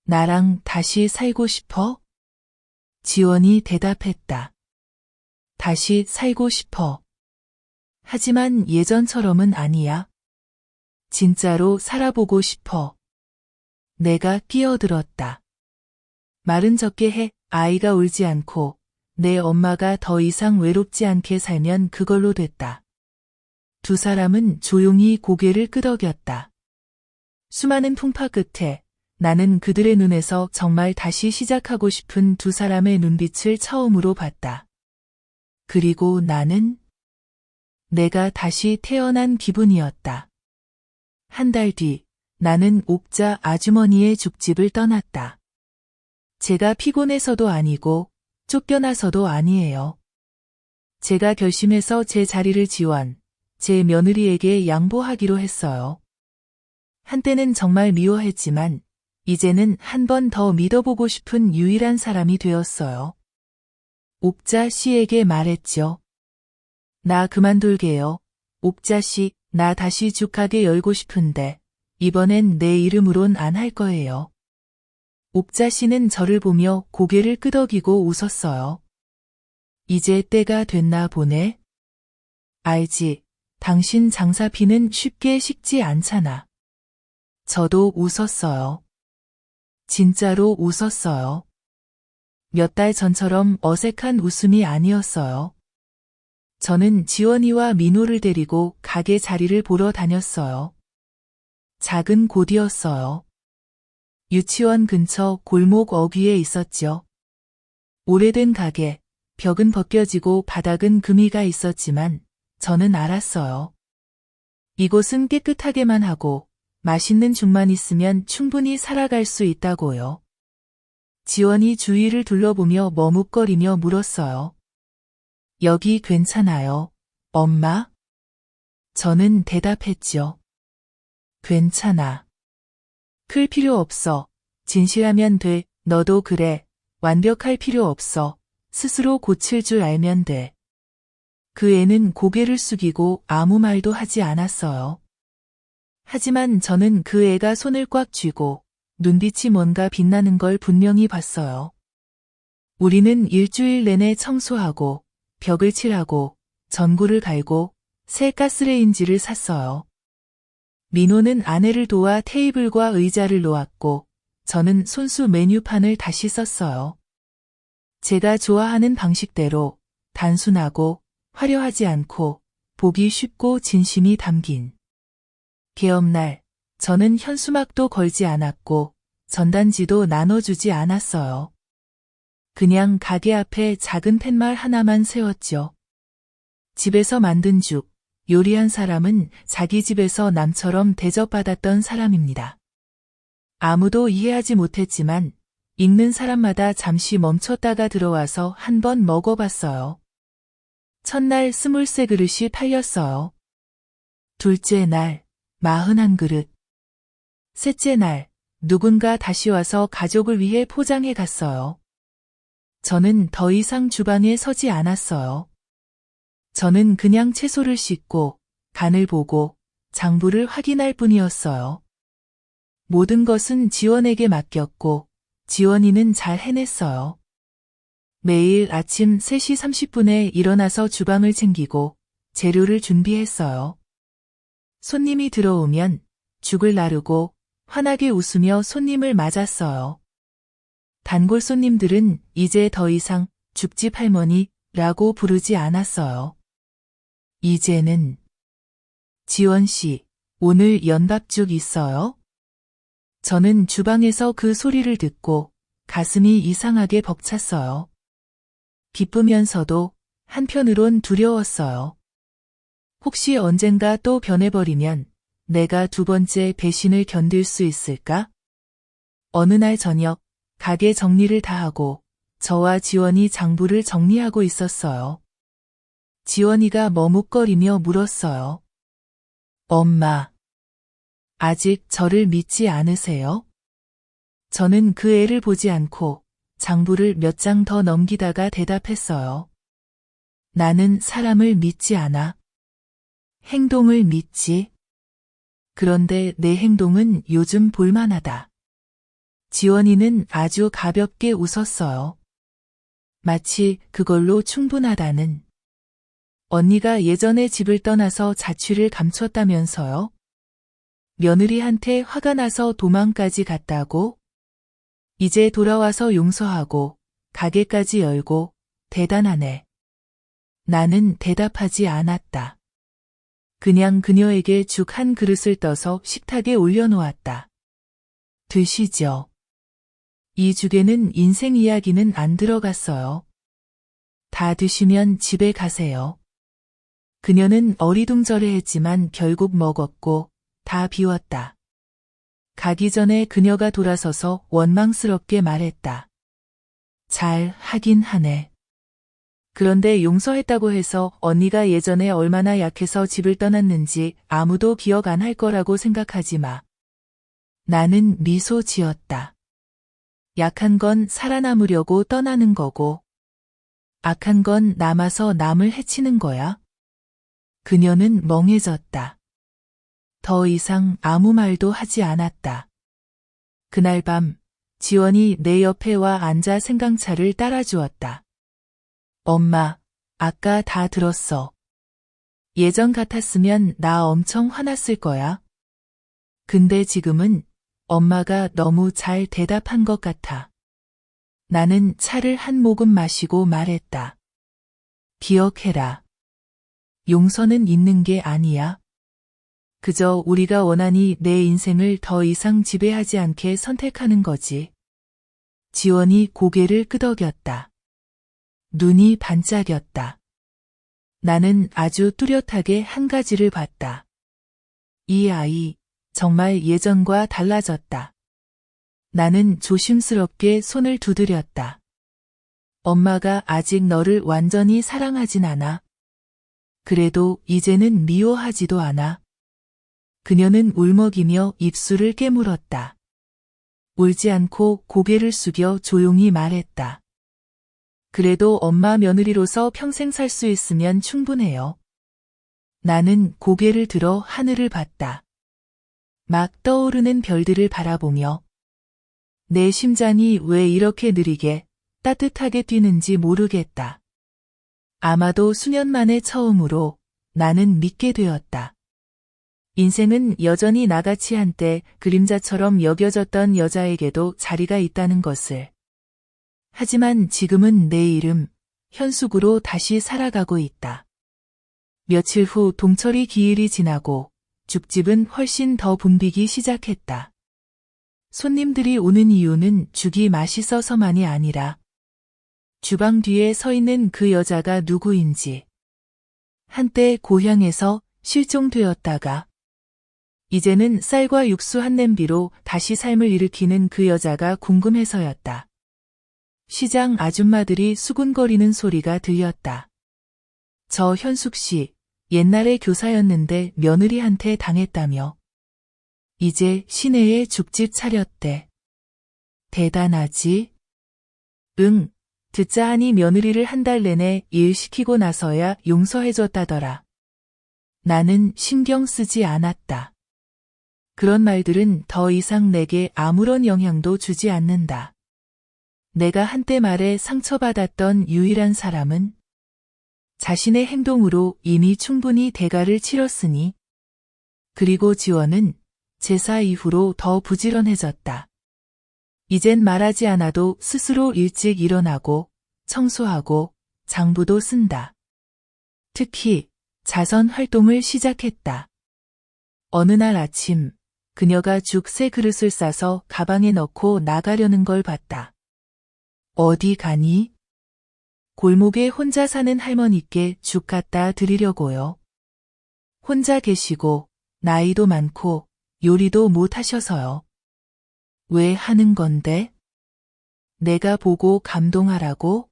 나랑 다시 살고 싶어? 지원이 대답했다. 다시 살고 싶어. 하지만 예전처럼은 아니야. 진짜로 살아보고 싶어. 내가 끼어들었다. 말은 적게 해. 아이가 울지 않고 내 엄마가 더 이상 외롭지 않게 살면 그걸로 됐다. 두 사람은 조용히 고개를 끄덕였다. 수많은 풍파 끝에 나는 그들의 눈에서 정말 다시 시작하고 싶은 두 사람의 눈빛을 처음으로 봤다. 그리고 나는 내가 다시 태어난 기분이었다. 한 달 뒤 나는 옥자 아주머니의 죽집을 떠났다. 제가 피곤해서도 아니고 쫓겨나서도 아니에요. 제가 결심해서 제 자리를 지원, 제 며느리에게 양보하기로 했어요. 한때는 정말 미워했지만 이제는 한 번 더 믿어보고 싶은 유일한 사람이 되었어요. 옥자 씨에게 말했죠. 나 그만둘게요. 옥자 씨, 나 다시 죽하게 열고 싶은데 이번엔 내 이름으론 안 할 거예요. 옥자 씨는 저를 보며 고개를 끄덕이고 웃었어요. 이제 때가 됐나 보네. 알지, 당신 장사피는 쉽게 식지 않잖아. 저도 웃었어요. 진짜로 웃었어요. 몇 달 전처럼 어색한 웃음이 아니었어요. 저는 지원이와 민호를 데리고 가게 자리를 보러 다녔어요. 작은 곳이었어요. 유치원 근처 골목 어귀에 있었죠. 오래된 가게, 벽은 벗겨지고 바닥은 금이가 있었지만 저는 알았어요. 이곳은 깨끗하게만 하고 맛있는 죽만 있으면 충분히 살아갈 수 있다고요. 지원이 주위를 둘러보며 머뭇거리며 물었어요. 여기 괜찮아요, 엄마? 저는 대답했죠. 괜찮아. 클 필요 없어. 진실하면 돼. 너도 그래. 완벽할 필요 없어. 스스로 고칠 줄 알면 돼. 그 애는 고개를 숙이고 아무 말도 하지 않았어요. 하지만 저는 그 애가 손을 꽉 쥐고 눈빛이 뭔가 빛나는 걸 분명히 봤어요. 우리는 일주일 내내 청소하고 벽을 칠하고 전구를 갈고 새 가스레인지를 샀어요. 민호는 아내를 도와 테이블과 의자를 놓았고 저는 손수 메뉴판을 다시 썼어요. 제가 좋아하는 방식대로 단순하고 화려하지 않고 보기 쉽고 진심이 담긴. 개업날, 저는 현수막도 걸지 않았고 전단지도 나눠주지 않았어요. 그냥 가게 앞에 작은 팻말 하나만 세웠죠. 집에서 만든 죽, 요리한 사람은 자기 집에서 남처럼 대접받았던 사람입니다. 아무도 이해하지 못했지만 읽는 사람마다 잠시 멈췄다가 들어와서 한 번 먹어봤어요. 첫날 23그릇이 팔렸어요. 둘째 날 41그릇. 셋째 날 누군가 다시 와서 가족을 위해 포장해 갔어요. 저는 더 이상 주방에 서지 않았어요. 저는 그냥 채소를 씻고 간을 보고 장부를 확인할 뿐이었어요. 모든 것은 지원에게 맡겼고 지원이는 잘 해냈어요. 매일 아침 3시 30분에 일어나서 주방을 챙기고 재료를 준비했어요. 손님이 들어오면 죽을 나르고 환하게 웃으며 손님을 맞았어요. 단골 손님들은 이제 더 이상 죽집 할머니라고 부르지 않았어요. 이제는 지원 씨, 오늘 연밥죽 있어요? 저는 주방에서 그 소리를 듣고 가슴이 이상하게 벅찼어요. 기쁘면서도 한편으론 두려웠어요. 혹시 언젠가 또 변해버리면 내가 두 번째 배신을 견딜 수 있을까? 어느 날 저녁, 가게 정리를 다 하고 저와 지원이 장부를 정리하고 있었어요. 지원이가 머뭇거리며 물었어요. 엄마, 아직 저를 믿지 않으세요? 저는 그 애를 보지 않고 장부를 몇 장 더 넘기다가 대답했어요. 나는 사람을 믿지 않아. 행동을 믿지. 그런데 내 행동은 요즘 볼만하다. 지원이는 아주 가볍게 웃었어요. 마치 그걸로 충분하다는. 언니가 예전에 집을 떠나서 자취를 감췄다면서요? 며느리한테 화가 나서 도망까지 갔다고? 이제 돌아와서 용서하고 가게까지 열고 대단하네. 나는 대답하지 않았다. 그냥 그녀에게 죽 한 그릇을 떠서 식탁에 올려놓았다. 드시죠. 이 죽에는 인생 이야기는 안 들어갔어요. 다 드시면 집에 가세요. 그녀는 어리둥절해했지만 결국 먹었고 다 비웠다. 가기 전에 그녀가 돌아서서 원망스럽게 말했다. 잘 하긴 하네. 그런데 용서했다고 해서 언니가 예전에 얼마나 약해서 집을 떠났는지 아무도 기억 안 할 거라고 생각하지 마. 나는 미소 지었다. 약한 건 살아남으려고 떠나는 거고, 악한 건 남아서 남을 해치는 거야. 그녀는 멍해졌다. 더 이상 아무 말도 하지 않았다. 그날 밤, 지원이 내 옆에 와 앉아 생강차를 따라주었다. 엄마, 아까 다 들었어. 예전 같았으면 나 엄청 화났을 거야. 근데 지금은 엄마가 너무 잘 대답한 것 같아. 나는 차를 한 모금 마시고 말했다. 기억해라. 용서는 있는 게 아니야. 그저 우리가 원하니 내 인생을 더 이상 지배하지 않게 선택하는 거지. 지원이 고개를 끄덕였다. 눈이 반짝였다. 나는 아주 뚜렷하게 한 가지를 봤다. 이 아이, 정말 예전과 달라졌다. 나는 조심스럽게 손을 두드렸다. 엄마가 아직 너를 완전히 사랑하진 않아. 그래도 이제는 미워하지도 않아. 그녀는 울먹이며 입술을 깨물었다. 울지 않고 고개를 숙여 조용히 말했다. 그래도 엄마 며느리로서 평생 살 수 있으면 충분해요. 나는 고개를 들어 하늘을 봤다. 막 떠오르는 별들을 바라보며 내 심장이 왜 이렇게 느리게 따뜻하게 뛰는지 모르겠다. 아마도 수년 만에 처음으로 나는 믿게 되었다. 인생은 여전히 나같이 한때 그림자처럼 여겨졌던 여자에게도 자리가 있다는 것을. 하지만 지금은 내 이름, 현숙으로 다시 살아가고 있다. 며칠 후 동철이 기일이 지나고 죽집은 훨씬 더 붐비기 시작했다. 손님들이 오는 이유는 죽이 맛있어서만이 아니라 주방 뒤에 서 있는 그 여자가 누구인지, 한때 고향에서 실종되었다가 이제는 쌀과 육수 한 냄비로 다시 삶을 일으키는 그 여자가 궁금해서였다. 시장 아줌마들이 수군거리는 소리가 들렸다. 저 현숙 씨, 옛날에 교사였는데 며느리한테 당했다며. 이제 시내에 죽집 차렸대. 대단하지? 응, 듣자 하니 며느리를 한 달 내내 일 시키고 나서야 용서해줬다더라. 나는 신경 쓰지 않았다. 그런 말들은 더 이상 내게 아무런 영향도 주지 않는다. 내가 한때 말에 상처받았던 유일한 사람은 자신의 행동으로 이미 충분히 대가를 치렀으니, 그리고 지원은 제사 이후로 더 부지런해졌다. 이젠 말하지 않아도 스스로 일찍 일어나고 청소하고 장부도 쓴다. 특히 자선 활동을 시작했다. 어느 날 아침 그녀가 죽 3그릇을 싸서 가방에 넣고 나가려는 걸 봤다. 어디 가니? 골목에 혼자 사는 할머니께 죽 갖다 드리려고요. 혼자 계시고 나이도 많고 요리도 못 하셔서요. 왜 하는 건데? 내가 보고 감동하라고?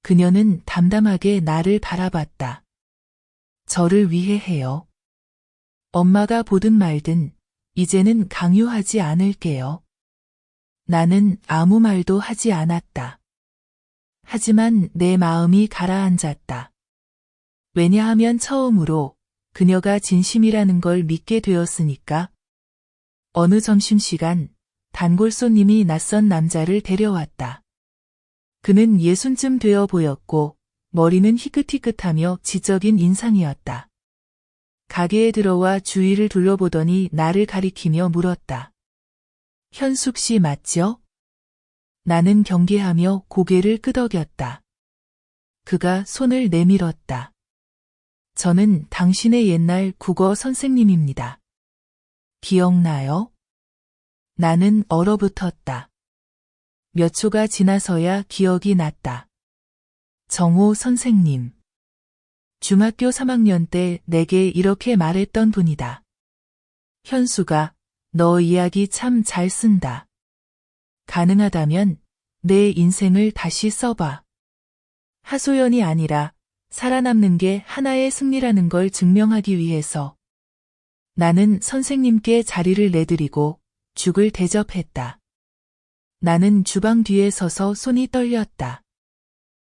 그녀는 담담하게 나를 바라봤다. 저를 위해 해요. 엄마가 보든 말든 이제는 강요하지 않을게요. 나는 아무 말도 하지 않았다. 하지만 내 마음이 가라앉았다. 왜냐하면 처음으로 그녀가 진심이라는 걸 믿게 되었으니까. 어느 점심시간 단골 손님이 낯선 남자를 데려왔다. 그는 60쯤 되어 보였고 머리는 희끗희끗하며 지적인 인상이었다. 가게에 들어와 주위를 둘러보더니 나를 가리키며 물었다. 현숙 씨 맞죠? 나는 경계하며 고개를 끄덕였다. 그가 손을 내밀었다. 저는 당신의 옛날 국어 선생님입니다. 기억나요? 나는 얼어붙었다. 몇 초가 지나서야 기억이 났다. 정호 선생님. 중학교 3학년 때 내게 이렇게 말했던 분이다. 현수가, 너 이야기 참 잘 쓴다. 가능하다면 내 인생을 다시 써봐. 하소연이 아니라 살아남는 게 하나의 승리라는 걸 증명하기 위해서. 나는 선생님께 자리를 내드리고 죽을 대접했다. 나는 주방 뒤에 서서 손이 떨렸다.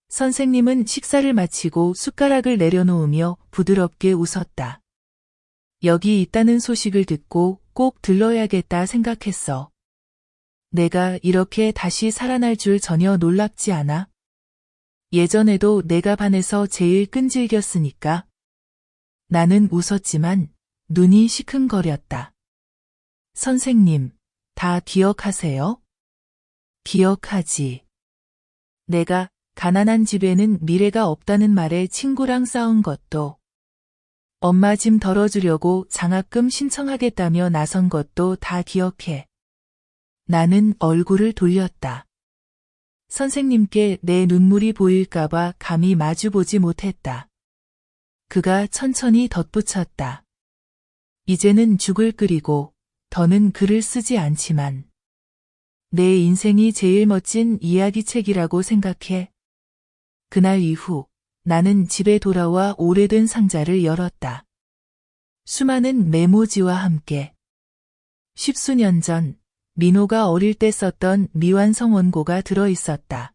선생님은 식사를 마치고 숟가락을 내려놓으며 부드럽게 웃었다. 여기 있다는 소식을 듣고 꼭 들러야겠다 생각했어. 내가 이렇게 다시 살아날 줄 전혀 놀랍지 않아? 예전에도 내가 반에서 제일 끈질겼으니까. 나는 웃었지만 눈이 시큰거렸다. 선생님, 다 기억하세요? 기억하지. 내가 가난한 집에는 미래가 없다는 말에 친구랑 싸운 것도, 엄마 짐 덜어주려고 장학금 신청하겠다며 나선 것도 다 기억해. 나는 얼굴을 돌렸다. 선생님께 내 눈물이 보일까봐 감히 마주보지 못했다. 그가 천천히 덧붙였다. 이제는 죽을 끓이고 더는 글을 쓰지 않지만 내 인생이 제일 멋진 이야기책이라고 생각해. 그날 이후 나는 집에 돌아와 오래된 상자를 열었다. 수많은 메모지와 함께 10수년 전 민호가 어릴 때 썼던 미완성 원고가 들어 있었다.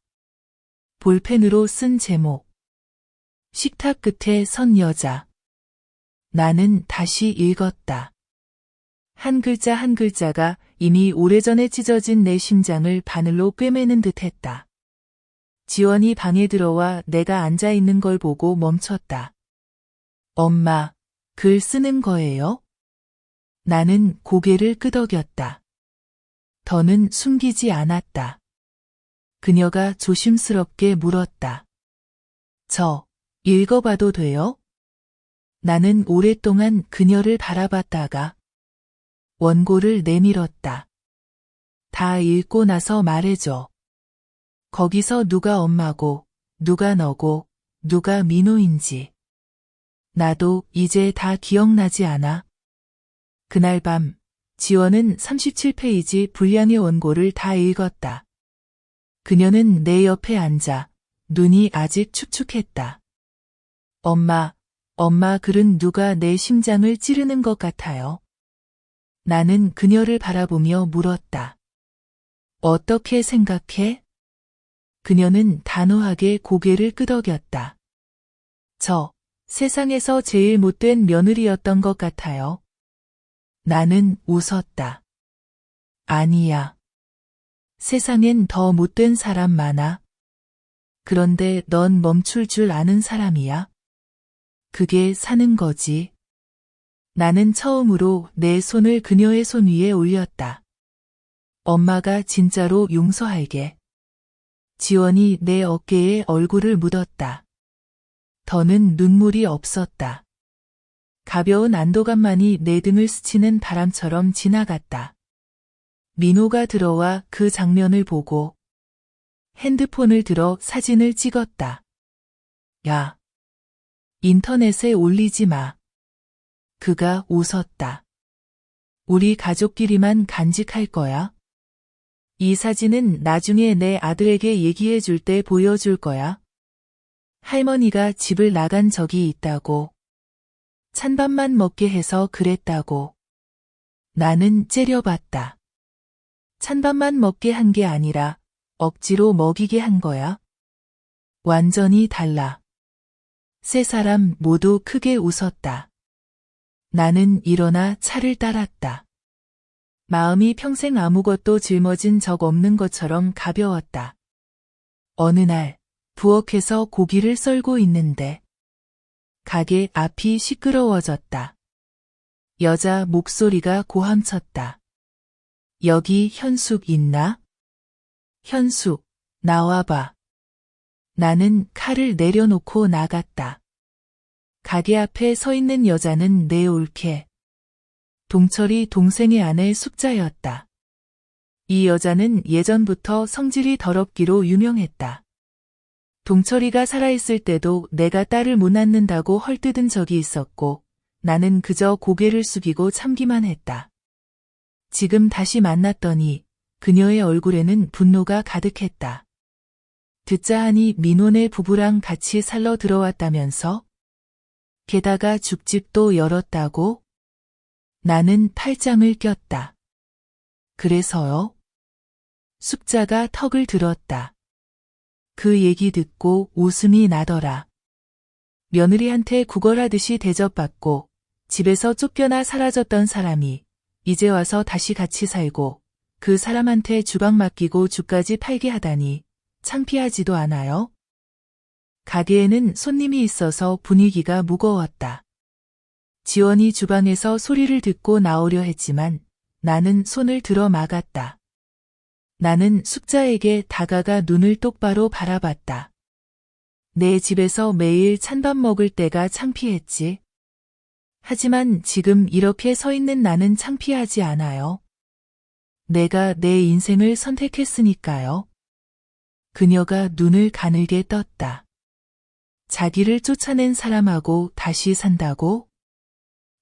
볼펜으로 쓴 제목. 식탁 끝에 선 여자. 나는 다시 읽었다. 한 글자 한 글자가 이미 오래전에 찢어진 내 심장을 바늘로 꿰매는 듯했다. 지원이 방에 들어와 내가 앉아 있는 걸 보고 멈췄다. 엄마, 글 쓰는 거예요? 나는 고개를 끄덕였다. 더는 숨기지 않았다. 그녀가 조심스럽게 물었다. 저, 읽어봐도 돼요? 나는 오랫동안 그녀를 바라봤다가 원고를 내밀었다. 다 읽고 나서 말해줘. 거기서 누가 엄마고, 누가 너고, 누가 민호인지. 나도 이제 다 기억나지 않아. 그날 밤, 지원은 37페이지 분량의 원고를 다 읽었다. 그녀는 내 옆에 앉아 눈이 아직 축축했다. 엄마 글은 누가 내 심장을 찌르는 것 같아요. 나는 그녀를 바라보며 물었다. 어떻게 생각해? 그녀는 단호하게 고개를 끄덕였다. 저, 세상에서 제일 못된 며느리였던 것 같아요. 나는 웃었다. 아니야. 세상엔 더 못된 사람 많아. 그런데 넌 멈출 줄 아는 사람이야. 그게 사는 거지. 나는 처음으로 내 손을 그녀의 손 위에 올렸다. 엄마가 진짜로 용서할게. 지원이 내 어깨에 얼굴을 묻었다. 더는 눈물이 없었다. 가벼운 안도감만이 내 등을 스치는 바람처럼 지나갔다. 민호가 들어와 그 장면을 보고 핸드폰을 들어 사진을 찍었다. 야, 인터넷에 올리지 마. 그가 웃었다. 우리 가족끼리만 간직할 거야. 이 사진은 나중에 내 아들에게 얘기해 줄 때 보여줄 거야. 할머니가 집을 나간 적이 있다고. 찬밥만 먹게 해서 그랬다고. 나는 째려봤다. 찬밥만 먹게 한 게 아니라 억지로 먹이게 한 거야. 완전히 달라. 세 사람 모두 크게 웃었다. 나는 일어나 차를 따랐다. 마음이 평생 아무것도 짊어진 적 없는 것처럼 가벼웠다. 어느 날 부엌에서 고기를 썰고 있는데 가게 앞이 시끄러워졌다. 여자 목소리가 고함쳤다. 여기 현숙 있나? 현숙, 나와봐. 나는 칼을 내려놓고 나갔다. 가게 앞에 서 있는 여자는 내 올케. 동철이 동생의 아내 숙자였다. 이 여자는 예전부터 성질이 더럽기로 유명했다. 동철이가 살아있을 때도 내가 딸을 못 낳는다고 헐뜯은 적이 있었고 나는 그저 고개를 숙이고 참기만 했다. 지금 다시 만났더니 그녀의 얼굴에는 분노가 가득했다. 듣자 하니 민호네 부부랑 같이 살러 들어왔다면서? 게다가 죽집도 열었다고? 나는 팔짱을 꼈다. 그래서요? 숙자가 턱을 들었다. 그 얘기 듣고 웃음이 나더라. 며느리한테 구걸하듯이 대접받고 집에서 쫓겨나 사라졌던 사람이 이제 와서 다시 같이 살고 그 사람한테 주방 맡기고 죽까지 팔게 하다니 창피하지도 않아요? 가게에는 손님이 있어서 분위기가 무거웠다. 지원이 주방에서 소리를 듣고 나오려 했지만 나는 손을 들어 막았다. 나는 숙자에게 다가가 눈을 똑바로 바라봤다. 내 집에서 매일 찬밥 먹을 때가 창피했지. 하지만 지금 이렇게 서 있는 나는 창피하지 않아요. 내가 내 인생을 선택했으니까요. 그녀가 눈을 가늘게 떴다. 자기를 쫓아낸 사람하고 다시 산다고?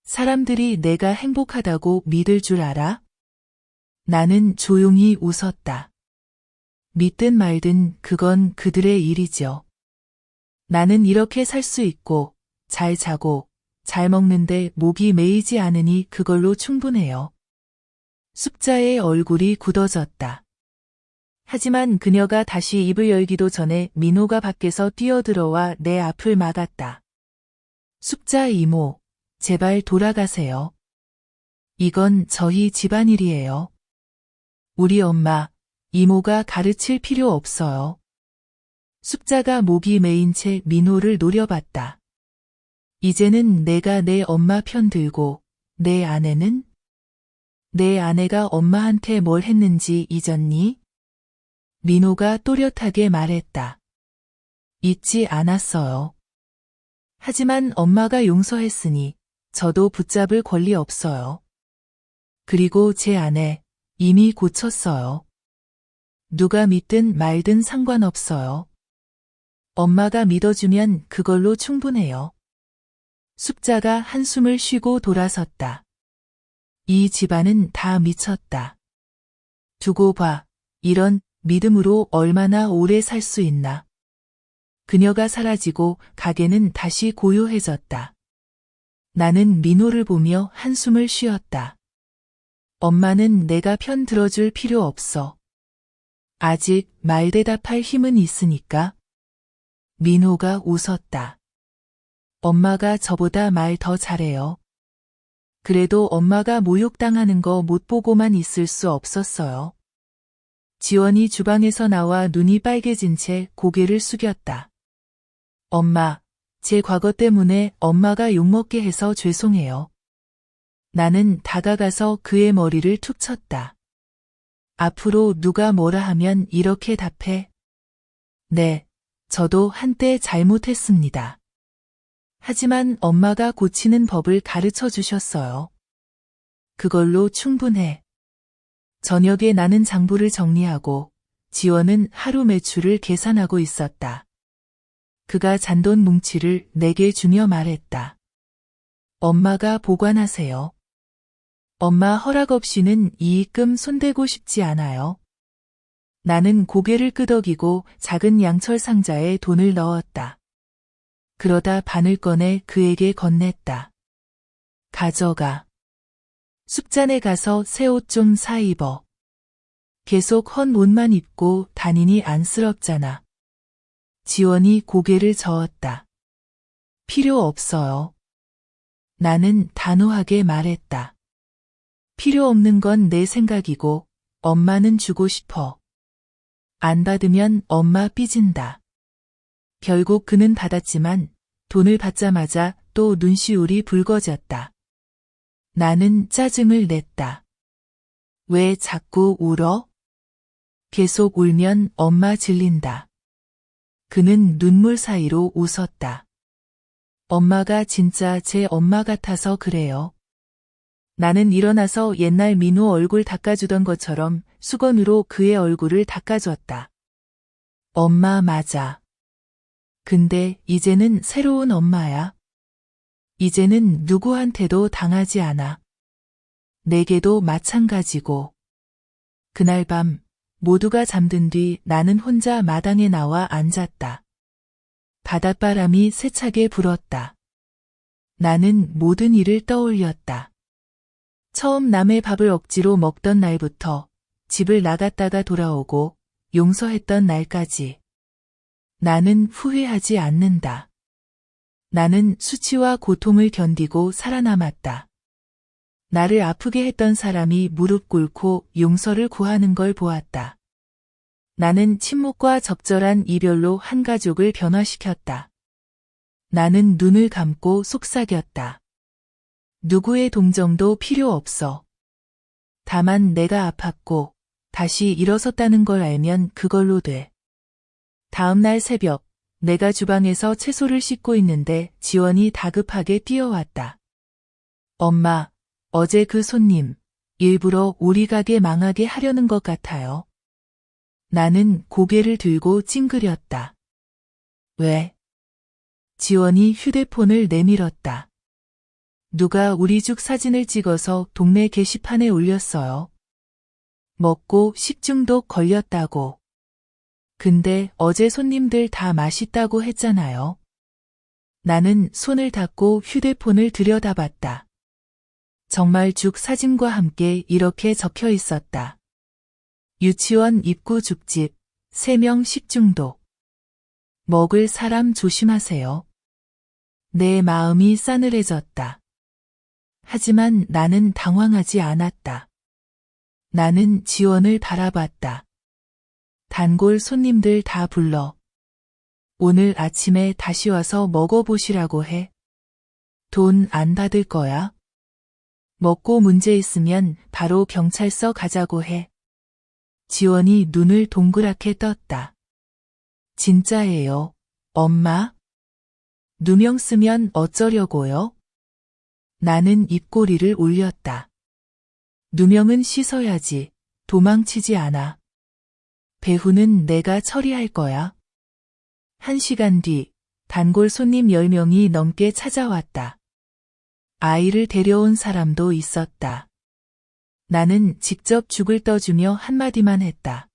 사람들이 내가 행복하다고 믿을 줄 알아? 나는 조용히 웃었다. 믿든 말든 그건 그들의 일이죠. 나는 이렇게 살 수 있고, 잘 자고, 잘 먹는데 목이 메이지 않으니 그걸로 충분해요. 숙자의 얼굴이 굳어졌다. 하지만 그녀가 다시 입을 열기도 전에 민호가 밖에서 뛰어들어와 내 앞을 막았다. 숙자 이모, 제발 돌아가세요. 이건 저희 집안일이에요. 우리 엄마, 이모가 가르칠 필요 없어요. 숙자가 목이 메인 채 민호를 노려봤다. 이제는 내가 내 엄마 편 들고, 내 아내는? 내 아내가 엄마한테 뭘 했는지 잊었니? 민호가 또렷하게 말했다. 잊지 않았어요. 하지만 엄마가 용서했으니 저도 붙잡을 권리 없어요. 그리고 제 아내 이미 고쳤어요. 누가 믿든 말든 상관없어요. 엄마가 믿어주면 그걸로 충분해요. 숙자가 한숨을 쉬고 돌아섰다. 이 집안은 다 미쳤다. 두고 봐, 이런 믿음으로 얼마나 오래 살 수 있나. 그녀가 사라지고 가게는 다시 고요해졌다. 나는 민호를 보며 한숨을 쉬었다. 엄마는 내가 편 들어줄 필요 없어. 아직 말대답할 힘은 있으니까. 민호가 웃었다. 엄마가 저보다 말 더 잘해요. 그래도 엄마가 모욕당하는 거 못 보고만 있을 수 없었어요. 지원이 주방에서 나와 눈이 빨개진 채 고개를 숙였다. 엄마, 제 과거 때문에 엄마가 욕먹게 해서 죄송해요. 나는 다가가서 그의 머리를 툭 쳤다. 앞으로 누가 뭐라 하면 이렇게 답해. 네, 저도 한때 잘못했습니다. 하지만 엄마가 고치는 법을 가르쳐 주셨어요. 그걸로 충분해. 저녁에 나는 장부를 정리하고 지원은 하루 매출을 계산하고 있었다. 그가 잔돈 뭉치를 내게 주며 말했다. 엄마가 보관하세요. 엄마 허락 없이는 이익금 손대고 싶지 않아요. 나는 고개를 끄덕이고 작은 양철 상자에 돈을 넣었다. 그러다 반을 꺼내 그에게 건넸다. 가져가. 숙잔에 가서 새 옷 좀 사 입어. 계속 헌 옷만 입고 다니니 안쓰럽잖아. 지원이 고개를 저었다. 필요 없어요. 나는 단호하게 말했다. 필요 없는 건 내 생각이고 엄마는 주고 싶어. 안 받으면 엄마 삐진다. 결국 그는 받았지만 돈을 받자마자 또 눈시울이 붉어졌다. 나는 짜증을 냈다. 왜 자꾸 울어? 계속 울면 엄마 질린다. 그는 눈물 사이로 웃었다. 엄마가 진짜 제 엄마 같아서 그래요. 나는 일어나서 옛날 민호 얼굴 닦아주던 것처럼 수건으로 그의 얼굴을 닦아줬다. 엄마 맞아. 근데 이제는 새로운 엄마야. 이제는 누구한테도 당하지 않아. 내게도 마찬가지고. 그날 밤 모두가 잠든 뒤 나는 혼자 마당에 나와 앉았다. 바닷바람이 세차게 불었다. 나는 모든 일을 떠올렸다. 처음 남의 밥을 억지로 먹던 날부터 집을 나갔다가 돌아오고 용서했던 날까지. 나는 후회하지 않는다. 나는 수치와 고통을 견디고 살아남았다. 나를 아프게 했던 사람이 무릎 꿇고 용서를 구하는 걸 보았다. 나는 침묵과 적절한 이별로 한 가족을 변화시켰다. 나는 눈을 감고 속삭였다. 누구의 동정도 필요 없어. 다만 내가 아팠고 다시 일어섰다는 걸 알면 그걸로 돼. 다음 날 새벽, 내가 주방에서 채소를 씻고 있는데 지원이 다급하게 뛰어왔다. 엄마, 어제 그 손님, 일부러 우리 가게 망하게 하려는 것 같아요. 나는 고개를 들고 찡그렸다. 왜? 지원이 휴대폰을 내밀었다. 누가 우리 죽 사진을 찍어서 동네 게시판에 올렸어요. 먹고 식중독 걸렸다고. 근데 어제 손님들 다 맛있다고 했잖아요. 나는 손을 닫고 휴대폰을 들여다봤다. 정말 죽 사진과 함께 이렇게 적혀 있었다. 유치원 입구 죽집, 3명 식중독. 먹을 사람 조심하세요. 내 마음이 싸늘해졌다. 하지만 나는 당황하지 않았다. 나는 지원을 바라봤다. 단골 손님들 다 불러. 오늘 아침에 다시 와서 먹어보시라고 해. 돈 안 받을 거야. 먹고 문제 있으면 바로 경찰서 가자고 해. 지원이 눈을 동그랗게 떴다. 진짜예요, 엄마? 누명 쓰면 어쩌려고요? 나는 입꼬리를 올렸다. 누명은 씻어야지, 도망치지 않아. 배후는 내가 처리할 거야. 1시간 뒤, 단골 손님 10명이 넘게 찾아왔다. 아이를 데려온 사람도 있었다. 나는 직접 죽을 떠주며 한마디만 했다.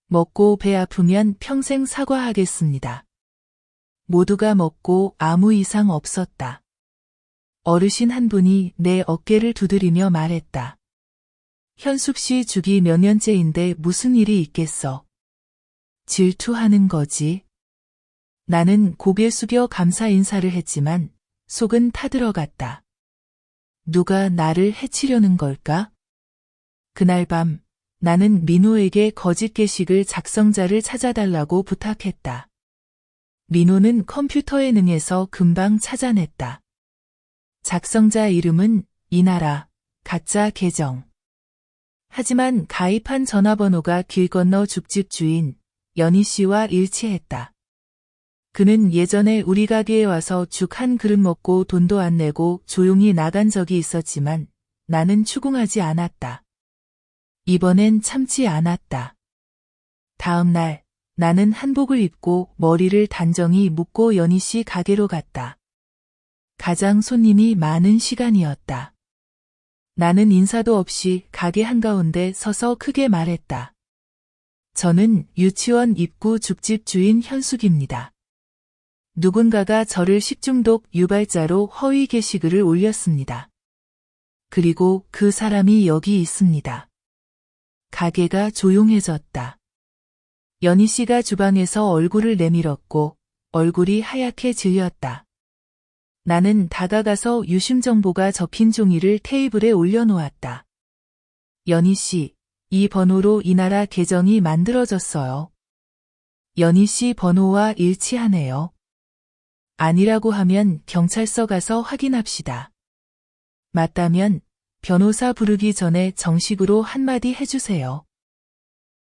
먹고 배 아프면 평생 사과하겠습니다. 모두가 먹고 아무 이상 없었다. 어르신 한 분이 내 어깨를 두드리며 말했다. 현숙 씨 죽이 몇 년째인데 무슨 일이 있겠어. 질투하는 거지. 나는 고개 숙여 감사 인사를 했지만 속은 타들어갔다. 누가 나를 해치려는 걸까? 그날 밤 나는 민호에게 거짓 게시글 작성자를 찾아달라고 부탁했다. 민호는 컴퓨터에 능해서 금방 찾아냈다. 작성자 이름은 이나라, 가짜 계정. 하지만 가입한 전화번호가 길 건너 죽집 주인 연희 씨와 일치했다. 그는 예전에 우리 가게에 와서 죽 한 그릇 먹고 돈도 안 내고 조용히 나간 적이 있었지만 나는 추궁하지 않았다. 이번엔 참지 않았다. 다음 날 나는 한복을 입고 머리를 단정히 묶고 연희 씨 가게로 갔다. 가장 손님이 많은 시간이었다. 나는 인사도 없이 가게 한가운데 서서 크게 말했다. 저는 유치원 입구 죽집 주인 현숙입니다. 누군가가 저를 식중독 유발자로 허위 게시글을 올렸습니다. 그리고 그 사람이 여기 있습니다. 가게가 조용해졌다. 연희 씨가 주방에서 얼굴을 내밀었고 얼굴이 하얗게 질렸다. 나는 다가가서 유심 정보가 적힌 종이를 테이블에 올려놓았다. 연희 씨, 이 번호로 이나라 계정이 만들어졌어요. 연희 씨 번호와 일치하네요. 아니라고 하면 경찰서 가서 확인합시다. 맞다면 변호사 부르기 전에 정식으로 한마디 해주세요.